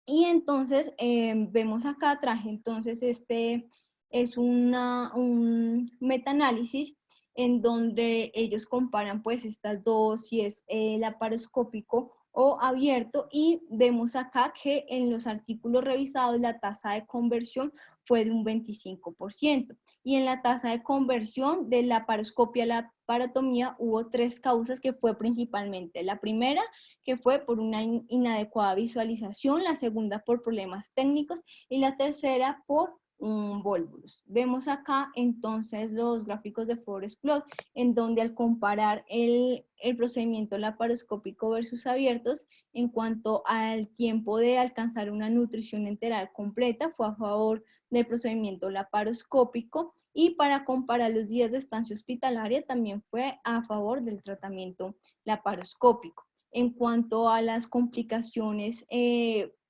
Y entonces vemos acá, traje entonces este es un metaanálisis en donde ellos comparan pues estas dos, si es laparoscópico o abierto, y vemos acá que en los artículos revisados la tasa de conversión fue de un 25%. Y en la tasa de conversión de la laparoscopia a la laparotomía hubo 3 causas, que fue principalmente la primera, que fue por una inadecuada visualización, la segunda por problemas técnicos y la tercera por un volvulus. Vemos acá entonces los gráficos de Forest Plot, en donde al comparar el procedimiento laparoscópico versus abiertos, en cuanto al tiempo de alcanzar una nutrición enteral completa, fue a favor del procedimiento laparoscópico, y para comparar los días de estancia hospitalaria también fue a favor del tratamiento laparoscópico. En cuanto a las complicaciones,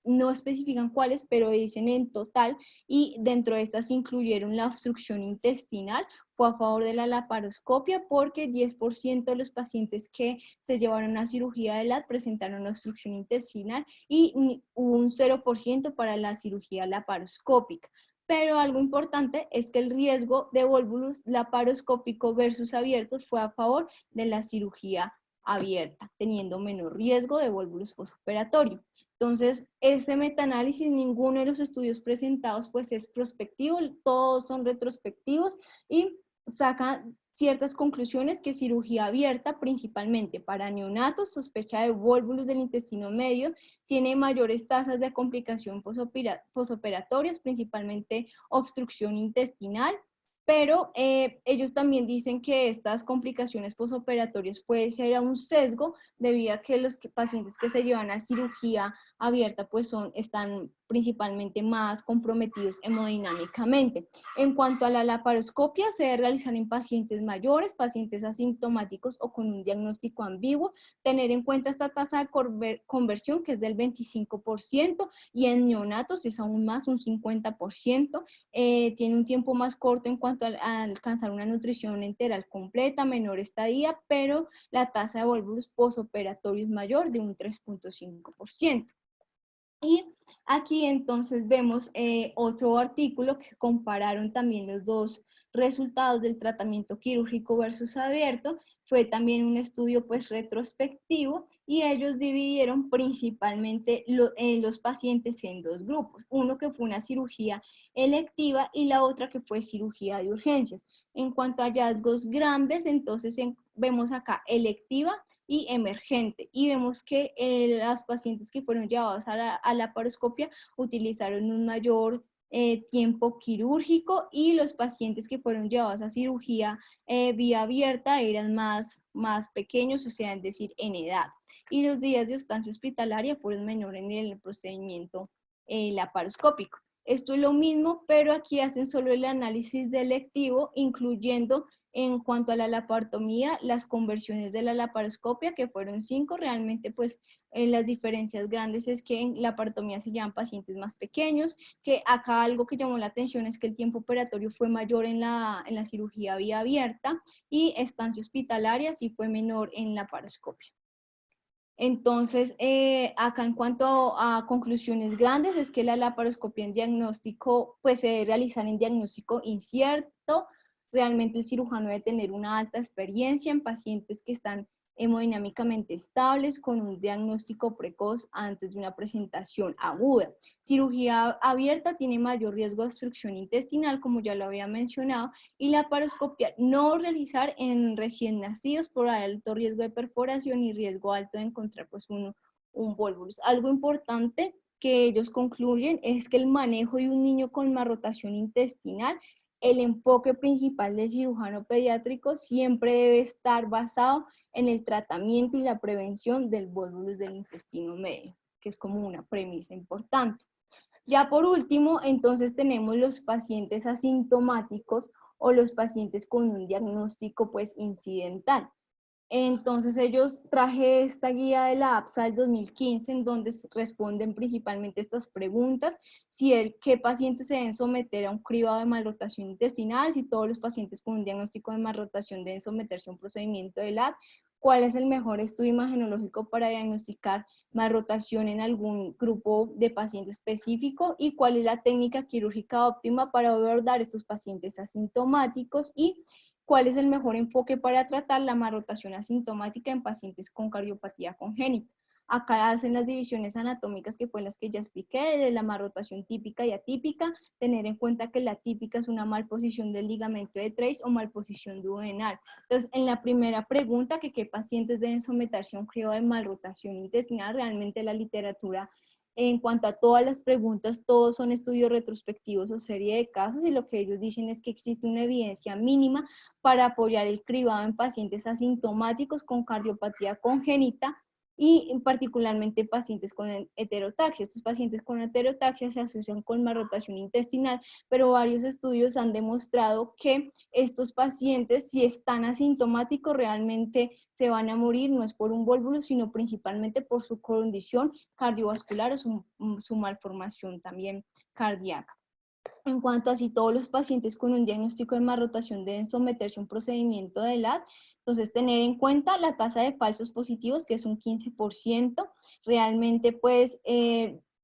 no especifican cuáles, pero dicen en total, y dentro de estas incluyeron la obstrucción intestinal. Fue a favor de la laparoscopia porque 10% de los pacientes que se llevaron a cirugía de LAD presentaron obstrucción intestinal, y un 0% para la cirugía laparoscópica. Pero algo importante es que el riesgo de volvulus laparoscópico versus abiertos fue a favor de la cirugía abierta, teniendo menor riesgo de volvulus postoperatorio. Entonces, este metaanálisis, ninguno de los estudios presentados pues es prospectivo, todos son retrospectivos, y sacan ciertas conclusiones: que cirugía abierta, principalmente para neonatos, sospecha de volvulus del intestino medio, tiene mayores tasas de complicación posoperatorias, principalmente obstrucción intestinal. Pero ellos también dicen que estas complicaciones posoperatorias puede ser un sesgo debido a que los pacientes que se llevan a cirugía abierta pues están principalmente más comprometidos hemodinámicamente. En cuanto a la laparoscopia, se debe realizar en pacientes mayores, pacientes asintomáticos o con un diagnóstico ambiguo, tener en cuenta esta tasa de conversión, que es del 25%, y en neonatos es aún más, un 50%. Tiene un tiempo más corto en cuanto a alcanzar una nutrición enteral completa, menor estadía, pero la tasa de volvulus postoperatorio es mayor, de un 3.5%. Y aquí entonces vemos otro artículo que compararon también los dos resultados del tratamiento quirúrgico versus abierto. Fue también un estudio pues retrospectivo, y ellos dividieron principalmente los pacientes en 2 grupos. Uno que fue una cirugía electiva y la otra que fue cirugía de urgencias. En cuanto a hallazgos grandes, entonces vemos acá electiva y emergente, y vemos que las pacientes que fueron llevadas a la laparoscopia utilizaron un mayor tiempo quirúrgico, y los pacientes que fueron llevados a cirugía vía abierta eran más pequeños, o sea, es decir, en edad, y los días de estancia hospitalaria fueron menores en el procedimiento laparoscópico. Esto es lo mismo, pero aquí hacen solo el análisis de electivo, incluyendo en cuanto a la laparotomía, las conversiones de la laparoscopia, que fueron 5, realmente pues las diferencias grandes es que en la laparotomía se llevan pacientes más pequeños, que acá algo que llamó la atención es que el tiempo operatorio fue mayor en la cirugía vía abierta, y estancia hospitalaria sí fue menor en la laparoscopia. Entonces, acá en cuanto a conclusiones grandes, es que la laparoscopia en diagnóstico, pues se debe realizar en diagnóstico incierto. Realmente el cirujano debe tener una alta experiencia en pacientes que están hemodinámicamente estables, con un diagnóstico precoz antes de una presentación aguda. Cirugía abierta tiene mayor riesgo de obstrucción intestinal, como ya lo había mencionado, y la laparoscopia no realizar en recién nacidos por alto riesgo de perforación y riesgo alto de encontrar pues un volvulus. Algo importante que ellos concluyen es que el manejo de un niño con malrotación intestinal, el enfoque principal del cirujano pediátrico siempre debe estar basado en el tratamiento y la prevención del volvulus del intestino medio, que es como una premisa importante. Ya por último, entonces tenemos los pacientes asintomáticos o los pacientes con un diagnóstico pues incidental. Entonces traje esta guía de la APSA del 2015 en donde responden principalmente estas preguntas, qué pacientes se deben someter a un cribado de malrotación intestinal, si todos los pacientes con un diagnóstico de malrotación deben someterse a un procedimiento de LAD, cuál es el mejor estudio imagenológico para diagnosticar malrotación en algún grupo de paciente específico y cuál es la técnica quirúrgica óptima para abordar estos pacientes asintomáticos y cuál es el mejor enfoque para tratar la malrotación asintomática en pacientes con cardiopatía congénita. Acá hacen las divisiones anatómicas que fue las que ya expliqué, de la malrotación típica y atípica, tener en cuenta que la típica es una malposición del ligamento de Treis o malposición duodenal. Entonces, en la primera pregunta, que qué pacientes deben someterse a un cribado de malrotación intestinal, realmente la literatura en cuanto a todas las preguntas, todos son estudios retrospectivos o serie de casos y lo que ellos dicen es que existe una evidencia mínima para apoyar el cribado en pacientes asintomáticos con cardiopatía congénita y particularmente pacientes con heterotaxia. Estos pacientes con heterotaxia se asocian con malrotación intestinal, pero varios estudios han demostrado que estos pacientes, si están asintomáticos, realmente se van a morir, no es por un volvulo, sino principalmente por su condición cardiovascular o su malformación también cardíaca. En cuanto a si todos los pacientes con un diagnóstico de malrotación deben someterse a un procedimiento de LAD, entonces tener en cuenta la tasa de falsos positivos, que es un 15%, realmente pues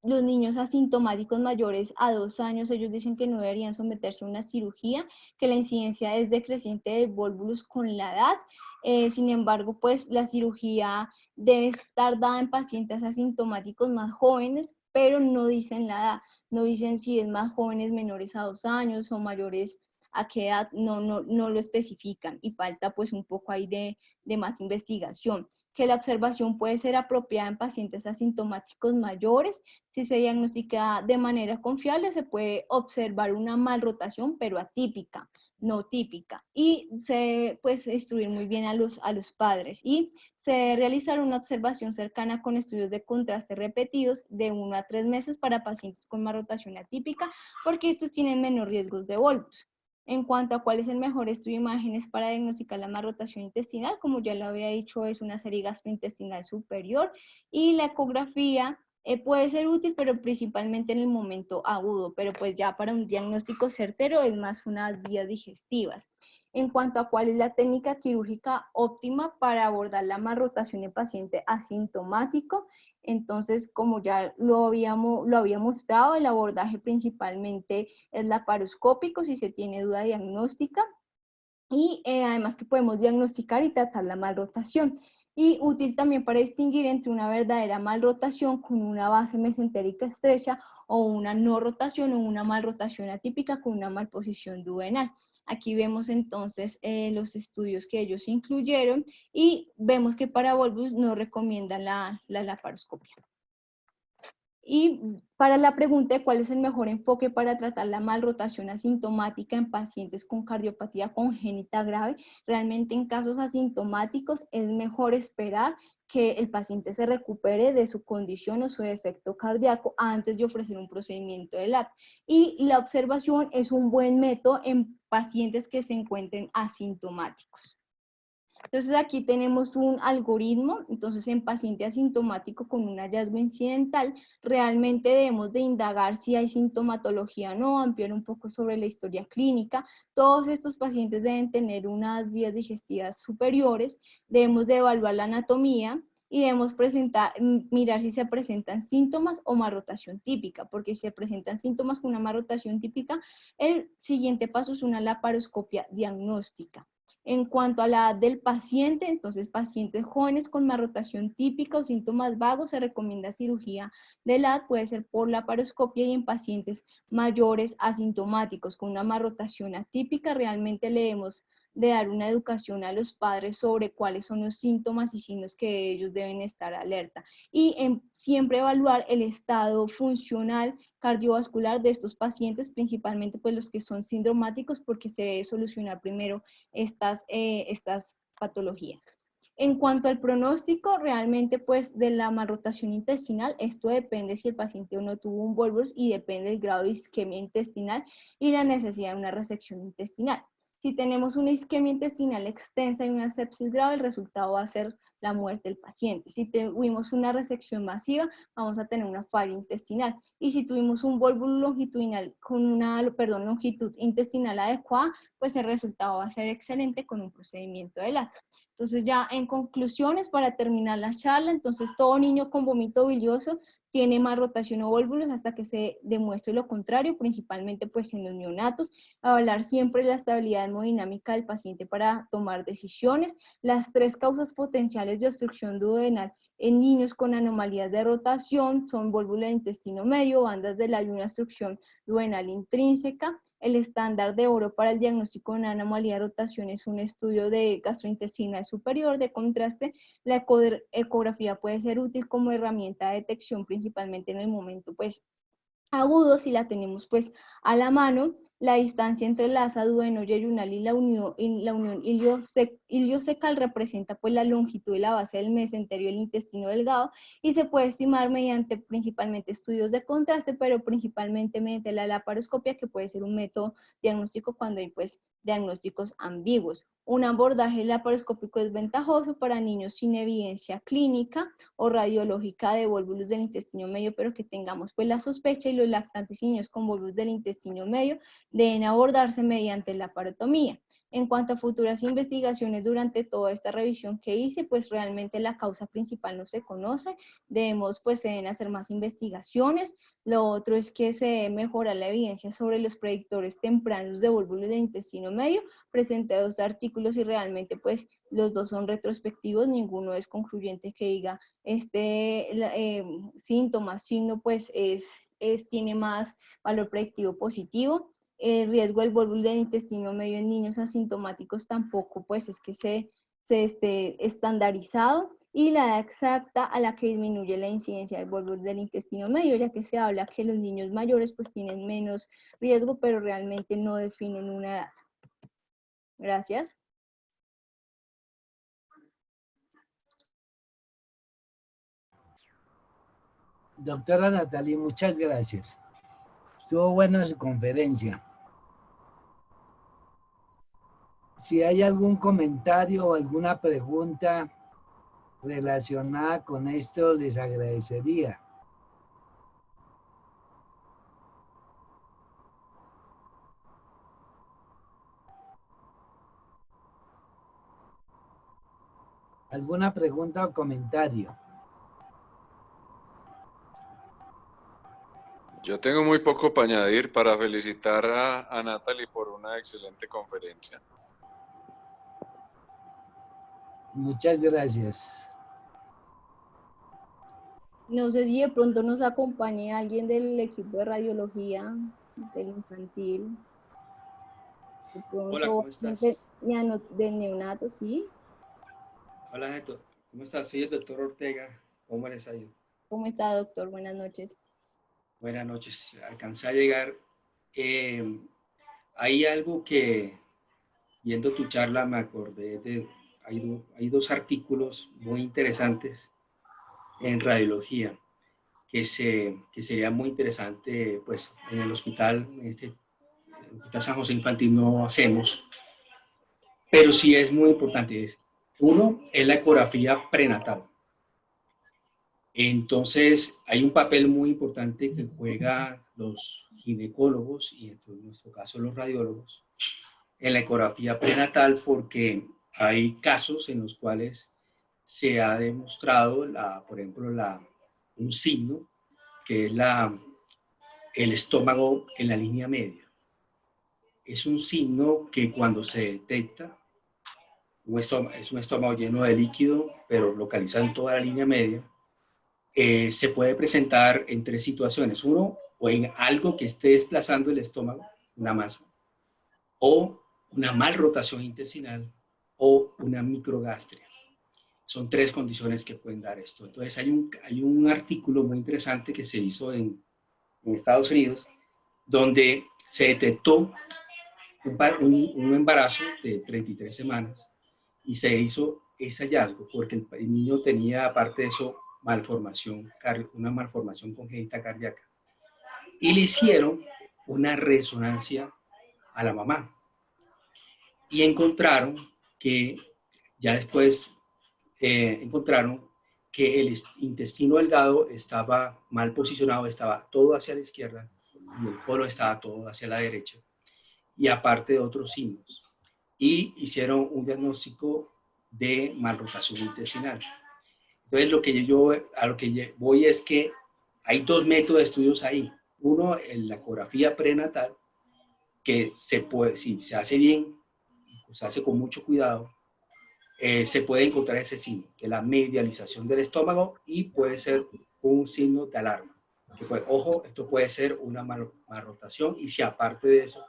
los niños asintomáticos mayores a 2 años, ellos dicen que no deberían someterse a una cirugía, que la incidencia es decreciente de volvulus con la edad, sin embargo pues la cirugía debe estar dada en pacientes asintomáticos más jóvenes, pero no dicen la edad. No dicen si es más jóvenes menores a 2 años o mayores a qué edad, no lo especifican y falta pues un poco ahí de más investigación. Que la observación puede ser apropiada en pacientes asintomáticos mayores. Si se diagnostica de manera confiable, se puede observar una malrotación, pero atípica, no típica. Y se puede instruir muy bien a los padres. Y se debe realizar una observación cercana con estudios de contraste repetidos de 1 a 3 meses para pacientes con malrotación atípica, porque estos tienen menos riesgos de volvus. En cuanto a cuál es el mejor estudio de imágenes para diagnosticar la malrotación intestinal, como ya lo había dicho, es una serie gastrointestinal superior y la ecografía puede ser útil, pero principalmente en el momento agudo, pero pues ya para un diagnóstico certero es más unas vías digestivas. En cuanto a cuál es la técnica quirúrgica óptima para abordar la malrotación en paciente asintomático, entonces, como ya lo había mostrado, el abordaje principalmente es laparoscópico si se tiene duda diagnóstica y además que podemos diagnosticar y tratar la malrotación. Y útil también para distinguir entre una verdadera malrotación con una base mesentérica estrecha o una no rotación o una malrotación atípica con una malposición duodenal. Aquí vemos entonces los estudios que ellos incluyeron y vemos que para volvus no recomiendan la laparoscopia. Y para la pregunta de cuál es el mejor enfoque para tratar la malrotación asintomática en pacientes con cardiopatía congénita grave, realmente en casos asintomáticos es mejor esperar que el paciente se recupere de su condición o su defecto cardíaco antes de ofrecer un procedimiento de LAD. Y la observación es un buen método en pacientes que se encuentren asintomáticos. Entonces aquí tenemos un algoritmo, entonces en paciente asintomático con un hallazgo incidental, realmente debemos de indagar si hay sintomatología o no, ampliar un poco sobre la historia clínica. Todos estos pacientes deben tener unas vías digestivas superiores, debemos de evaluar la anatomía y debemos mirar si se presentan síntomas o malrotación típica, porque si se presentan síntomas con una malrotación típica, el siguiente paso es una laparoscopia diagnóstica. En cuanto a la edad del paciente, entonces pacientes jóvenes con malrotación típica o síntomas vagos se recomienda cirugía de LAD, puede ser por laparoscopia, y en pacientes mayores asintomáticos con una malrotación atípica realmente le debemos de dar una educación a los padres sobre cuáles son los síntomas y signos que ellos deben estar alerta. Y siempre evaluar el estado funcional cardiovascular de estos pacientes, principalmente pues los que son sindromáticos, porque se debe solucionar primero estas patologías. En cuanto al pronóstico, realmente pues de la malrotación intestinal, esto depende si el paciente o no tuvo un volvulus y depende del grado de isquemia intestinal y la necesidad de una resección intestinal. Si tenemos una isquemia intestinal extensa y una sepsis grave, el resultado va a ser la muerte del paciente. Si tuvimos una resección masiva, vamos a tener una falla intestinal. Y si tuvimos un vólvulo longitudinal con una, longitud intestinal adecuada, pues el resultado va a ser excelente con un procedimiento de LAT. Entonces ya en conclusiones, para terminar la charla, entonces todo niño con vómito bilioso tiene más rotación o vólvulos hasta que se demuestre lo contrario, principalmente pues en los neonatos. Hablar siempre de la estabilidad hemodinámica del paciente para tomar decisiones. Las 3 causas potenciales de obstrucción duodenal en niños con anomalías de rotación son válvula de intestino medio, bandas de la y una obstrucción duodenal intrínseca. El estándar de oro para el diagnóstico de una anomalía de rotación es un estudio de gastrointestinal superior. De contraste, la ecografía puede ser útil como herramienta de detección, principalmente en el momento pues agudo, si la tenemos pues a la mano. La distancia entre la asa duodenoyeyunal y la unión iliocecal representa pues la longitud de la base del mesenterio del intestino delgado y se puede estimar mediante principalmente estudios de contraste, pero principalmente mediante la laparoscopia, que puede ser un método diagnóstico cuando hay pues diagnósticos ambiguos. Un abordaje laparoscópico es ventajoso para niños sin evidencia clínica o radiológica de vólvulos del intestino medio, pero que tengamos pues la sospecha, y los lactantes y niños con vólvulos del intestino medio deben abordarse mediante la laparotomía. En cuanto a futuras investigaciones, durante toda esta revisión que hice, pues realmente la causa principal no se conoce, se deben hacer más investigaciones. Lo otro es que se debe mejorar la evidencia sobre los predictores tempranos de vólvulos del intestino medio. Presenté 2 artículos y realmente pues los 2 son retrospectivos, ninguno es concluyente que diga signo pues tiene más valor predictivo positivo. El riesgo del vólvulo del intestino medio en niños asintomáticos tampoco pues es que se esté estandarizado, y la edad exacta a la que disminuye la incidencia del vólvulo del intestino medio, ya que se habla que los niños mayores pues tienen menos riesgo, pero realmente no definen una edad. Gracias. Doctora Natalie, muchas gracias. Estuvo buena su conferencia. Si hay algún comentario o alguna pregunta relacionada con esto, les agradecería. ¿Alguna pregunta o comentario? Yo tengo muy poco para añadir, para felicitar a Natalie por una excelente conferencia. Muchas gracias. No sé si de pronto nos acompañe alguien del equipo de radiología, del infantil. De pronto, Hola, ¿cómo estás? de neonato, ¿sí? Hola, Neto. ¿Cómo estás? Soy el doctor Ortega. ¿Cómo les ha ido? ¿Cómo está, doctor? Buenas noches. Buenas noches. Alcancé a llegar. Hay algo que, viendo tu charla, me acordé de... Hay 2 artículos muy interesantes en radiología que sería muy interesante, pues, en el hospital, en el Hospital San José Infantil no hacemos, pero sí es muy importante. Uno es la ecografía prenatal. Entonces, hay un papel muy importante que juegan los ginecólogos y en nuestro caso los radiólogos en la ecografía prenatal, porque hay casos en los cuales se ha demostrado, por ejemplo, un signo que es el estómago en la línea media. Es un signo que cuando se detecta, es un estómago lleno de líquido, pero localizado en toda la línea media, se puede presentar en 3 situaciones. Uno, o en algo que esté desplazando el estómago, una masa, o una mal rotación intestinal, o una microgastria. Son 3 condiciones que pueden dar esto. Entonces hay un artículo muy interesante que se hizo en Estados Unidos, donde se detectó un embarazo de 33 semanas y se hizo ese hallazgo porque el niño tenía, aparte de eso, una malformación congénita cardíaca. Y le hicieron una resonancia a la mamá. y encontraron que ya después encontraron que el intestino delgado estaba mal posicionado, estaba todo hacia la izquierda y el colon estaba todo hacia la derecha, y aparte de otros signos. Y hicieron un diagnóstico de malrotación intestinal. Entonces, a lo que voy es que hay dos métodos de estudios ahí. Uno, en la ecografía prenatal, que si se hace bien, se hace con mucho cuidado, se puede encontrar ese signo, que es la medialización del estómago, y puede ser un signo de alarma. Ojo, esto puede ser una malrotación, y si aparte de eso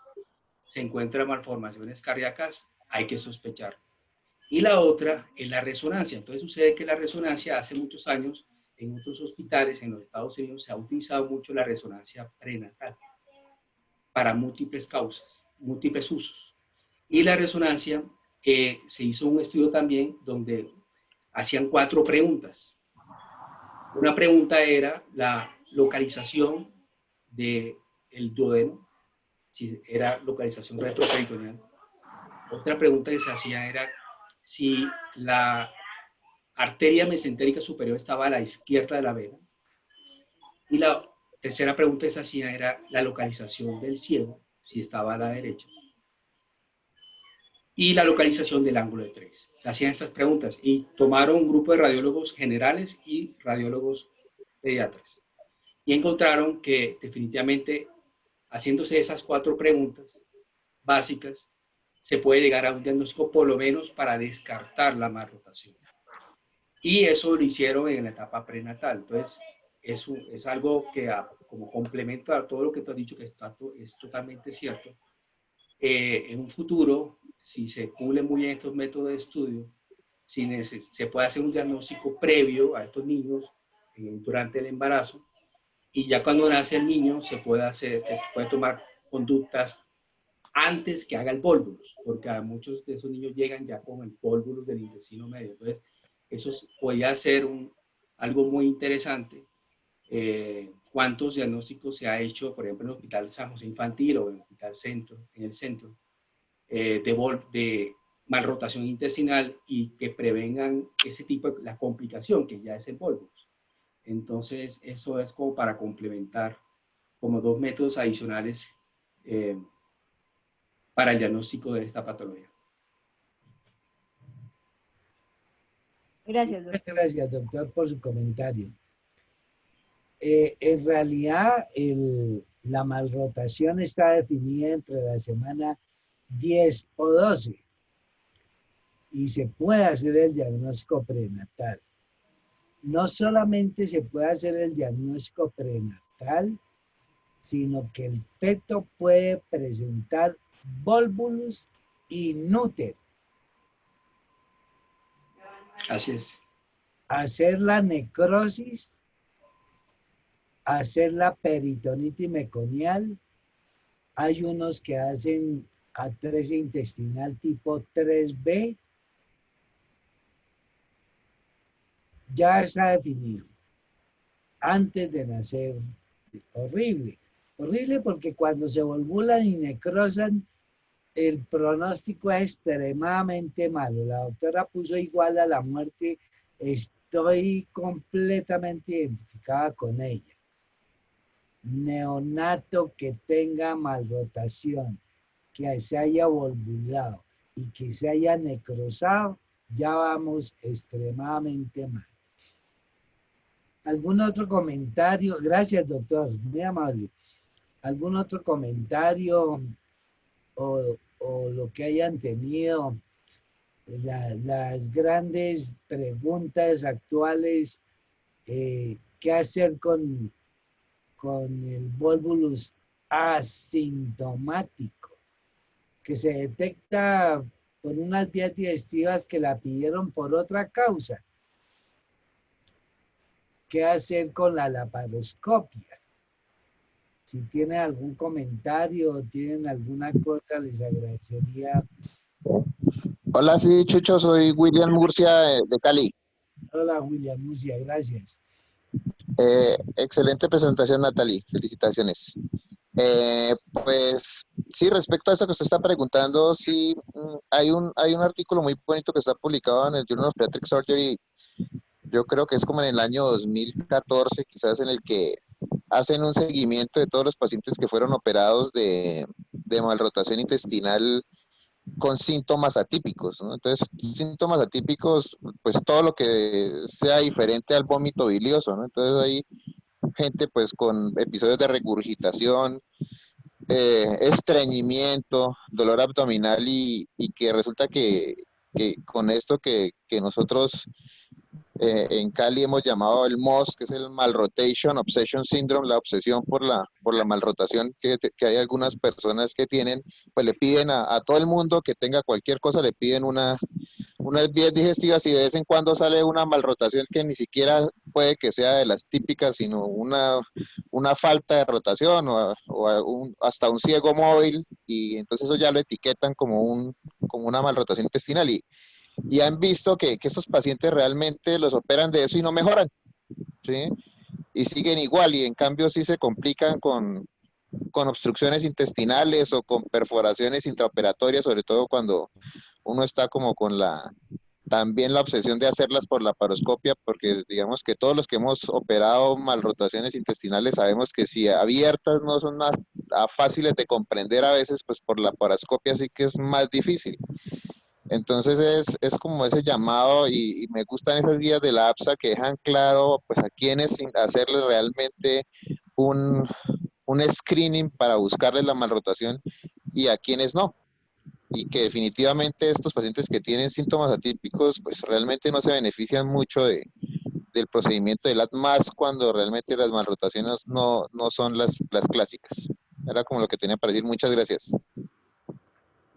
se encuentran malformaciones cardíacas, hay que sospechar. Y la otra es la resonancia. Entonces sucede que la resonancia, hace muchos años, en otros hospitales en los Estados Unidos, se ha utilizado mucho la resonancia prenatal para múltiples causas, múltiples usos. Y la resonancia, se hizo un estudio también donde hacían 4 preguntas. Una pregunta era la localización del duodeno, si era localización retroperitoneal. Otra pregunta que se hacía era si la arteria mesentérica superior estaba a la izquierda de la vena. Y la tercera pregunta que se hacía era la localización del ciego, si estaba a la derecha. Y la localización del ángulo de 3. Se hacían estas preguntas y tomaron un grupo de radiólogos generales y radiólogos pediatras. Y encontraron que definitivamente, haciéndose esas 4 preguntas básicas, se puede llegar a un diagnóstico por lo menos para descartar la malrotación. Y eso lo hicieron en la etapa prenatal. Entonces, eso es algo que como complemento a todo lo que tú has dicho, que es totalmente cierto. En un futuro, si se pulen muy bien estos métodos de estudio, se puede hacer un diagnóstico previo a estos niños durante el embarazo, y ya cuando nace el niño se puede tomar conductas antes que haga el volvulus, porque a muchos de esos niños llegan ya con el volvulus del intestino medio. Entonces, eso podría ser algo muy interesante. ¿Cuántos diagnósticos se ha hecho, por ejemplo, en el Hospital San José Infantil o en el Hospital Centro, de malrotación intestinal, y que prevengan ese tipo de la complicación que ya es el volvulus? Entonces, eso es como para complementar como 2 métodos adicionales para el diagnóstico de esta patología. Gracias, doctor. Muchas gracias, doctor, por su comentario. En realidad, la malrotación está definida entre la semana 10 o 12 y se puede hacer el diagnóstico prenatal. No solamente se puede hacer el diagnóstico prenatal, sino que el feto puede presentar volvulus inútero. Así es. Hacer la necrosis, hacer la peritonitis meconial. Hay unos que hacen atresia intestinal tipo 3B. Ya está definido. Antes de nacer, horrible. Horrible porque cuando se volvulan y necrosan, el pronóstico es extremadamente malo. La doctora puso igual a la muerte. Estoy completamente identificada con ella. Neonato que tenga malrotación, que se haya volvulado y que se haya necrosado, ya vamos extremadamente mal. ¿Algún otro comentario? Gracias, doctor, muy amable. ¿Algún otro comentario o lo que hayan tenido? Las grandes preguntas actuales, ¿qué hacer con el volvulus asintomático, que se detecta por unas vías digestivas que la pidieron por otra causa? ¿Qué hacer con la laparoscopia? Si tienen algún comentario o tienen alguna cosa, les agradecería. Hola, sí, Chucho, soy William Murcia de Cali. Hola, William Murcia, gracias. Excelente presentación, Natalie. Felicitaciones. Pues sí, respecto a eso que usted está preguntando, sí, hay un artículo muy bonito que está publicado en el Journal of Pediatric Surgery, yo creo que es como en el año 2014, quizás, en el que hacen un seguimiento de todos los pacientes que fueron operados de malrotación intestinal con síntomas atípicos, ¿no? Entonces, síntomas atípicos, pues todo lo que sea diferente al vómito bilioso, ¿no? Entonces hay gente pues con episodios de regurgitación, estreñimiento, dolor abdominal y que resulta que con esto que nosotros en Cali hemos llamado el MOS, que es el Malrotation Obsession Syndrome, la obsesión por la malrotación que hay algunas personas que tienen, pues le piden a todo el mundo que tenga cualquier cosa, le piden unas vías digestivas y de vez en cuando sale una malrotación que ni siquiera puede que sea de las típicas, sino una falta de rotación hasta un ciego móvil y entonces eso ya lo etiquetan como una malrotación intestinal y han visto que estos pacientes realmente los operan de eso y no mejoran, ¿sí? Y siguen igual y en cambio sí se complican con obstrucciones intestinales o con perforaciones intraoperatorias, sobre todo cuando uno está como con también la obsesión de hacerlas por la paroscopia, porque digamos que todos los que hemos operado malrotaciones intestinales sabemos que si abiertas no son más fáciles de comprender a veces, pues por la paroscopia sí que es más difícil. Entonces es como ese llamado y me gustan esas guías de la APSA que dejan claro pues a quienes hacerle realmente un screening para buscarles la malrotación y a quienes no. Y que definitivamente estos pacientes que tienen síntomas atípicos pues realmente no se benefician mucho del procedimiento de LAT más cuando realmente las malrotaciones no son las clásicas. Era como lo que tenía para decir. Muchas gracias.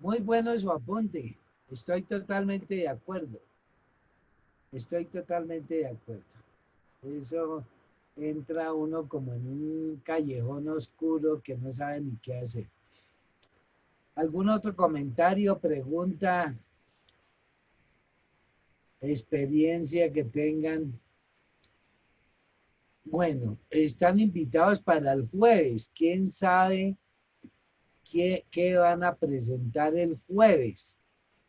Muy bueno su apunte. Estoy totalmente de acuerdo. Estoy totalmente de acuerdo. Eso entra uno como en un callejón oscuro que no sabe ni qué hacer. ¿Algún otro comentario, pregunta, experiencia que tengan? Bueno, están invitados para el jueves. ¿Quién sabe qué van a presentar el jueves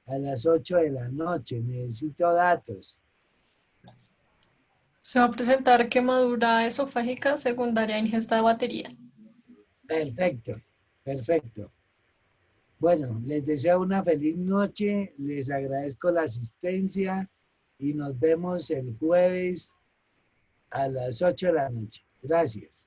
a las 8 de la noche? Necesito datos. Se va a presentar quemadura esofágica secundaria a ingesta de batería. Perfecto, perfecto. Bueno, les deseo una feliz noche, les agradezco la asistencia y nos vemos el jueves a las 8 de la noche. Gracias.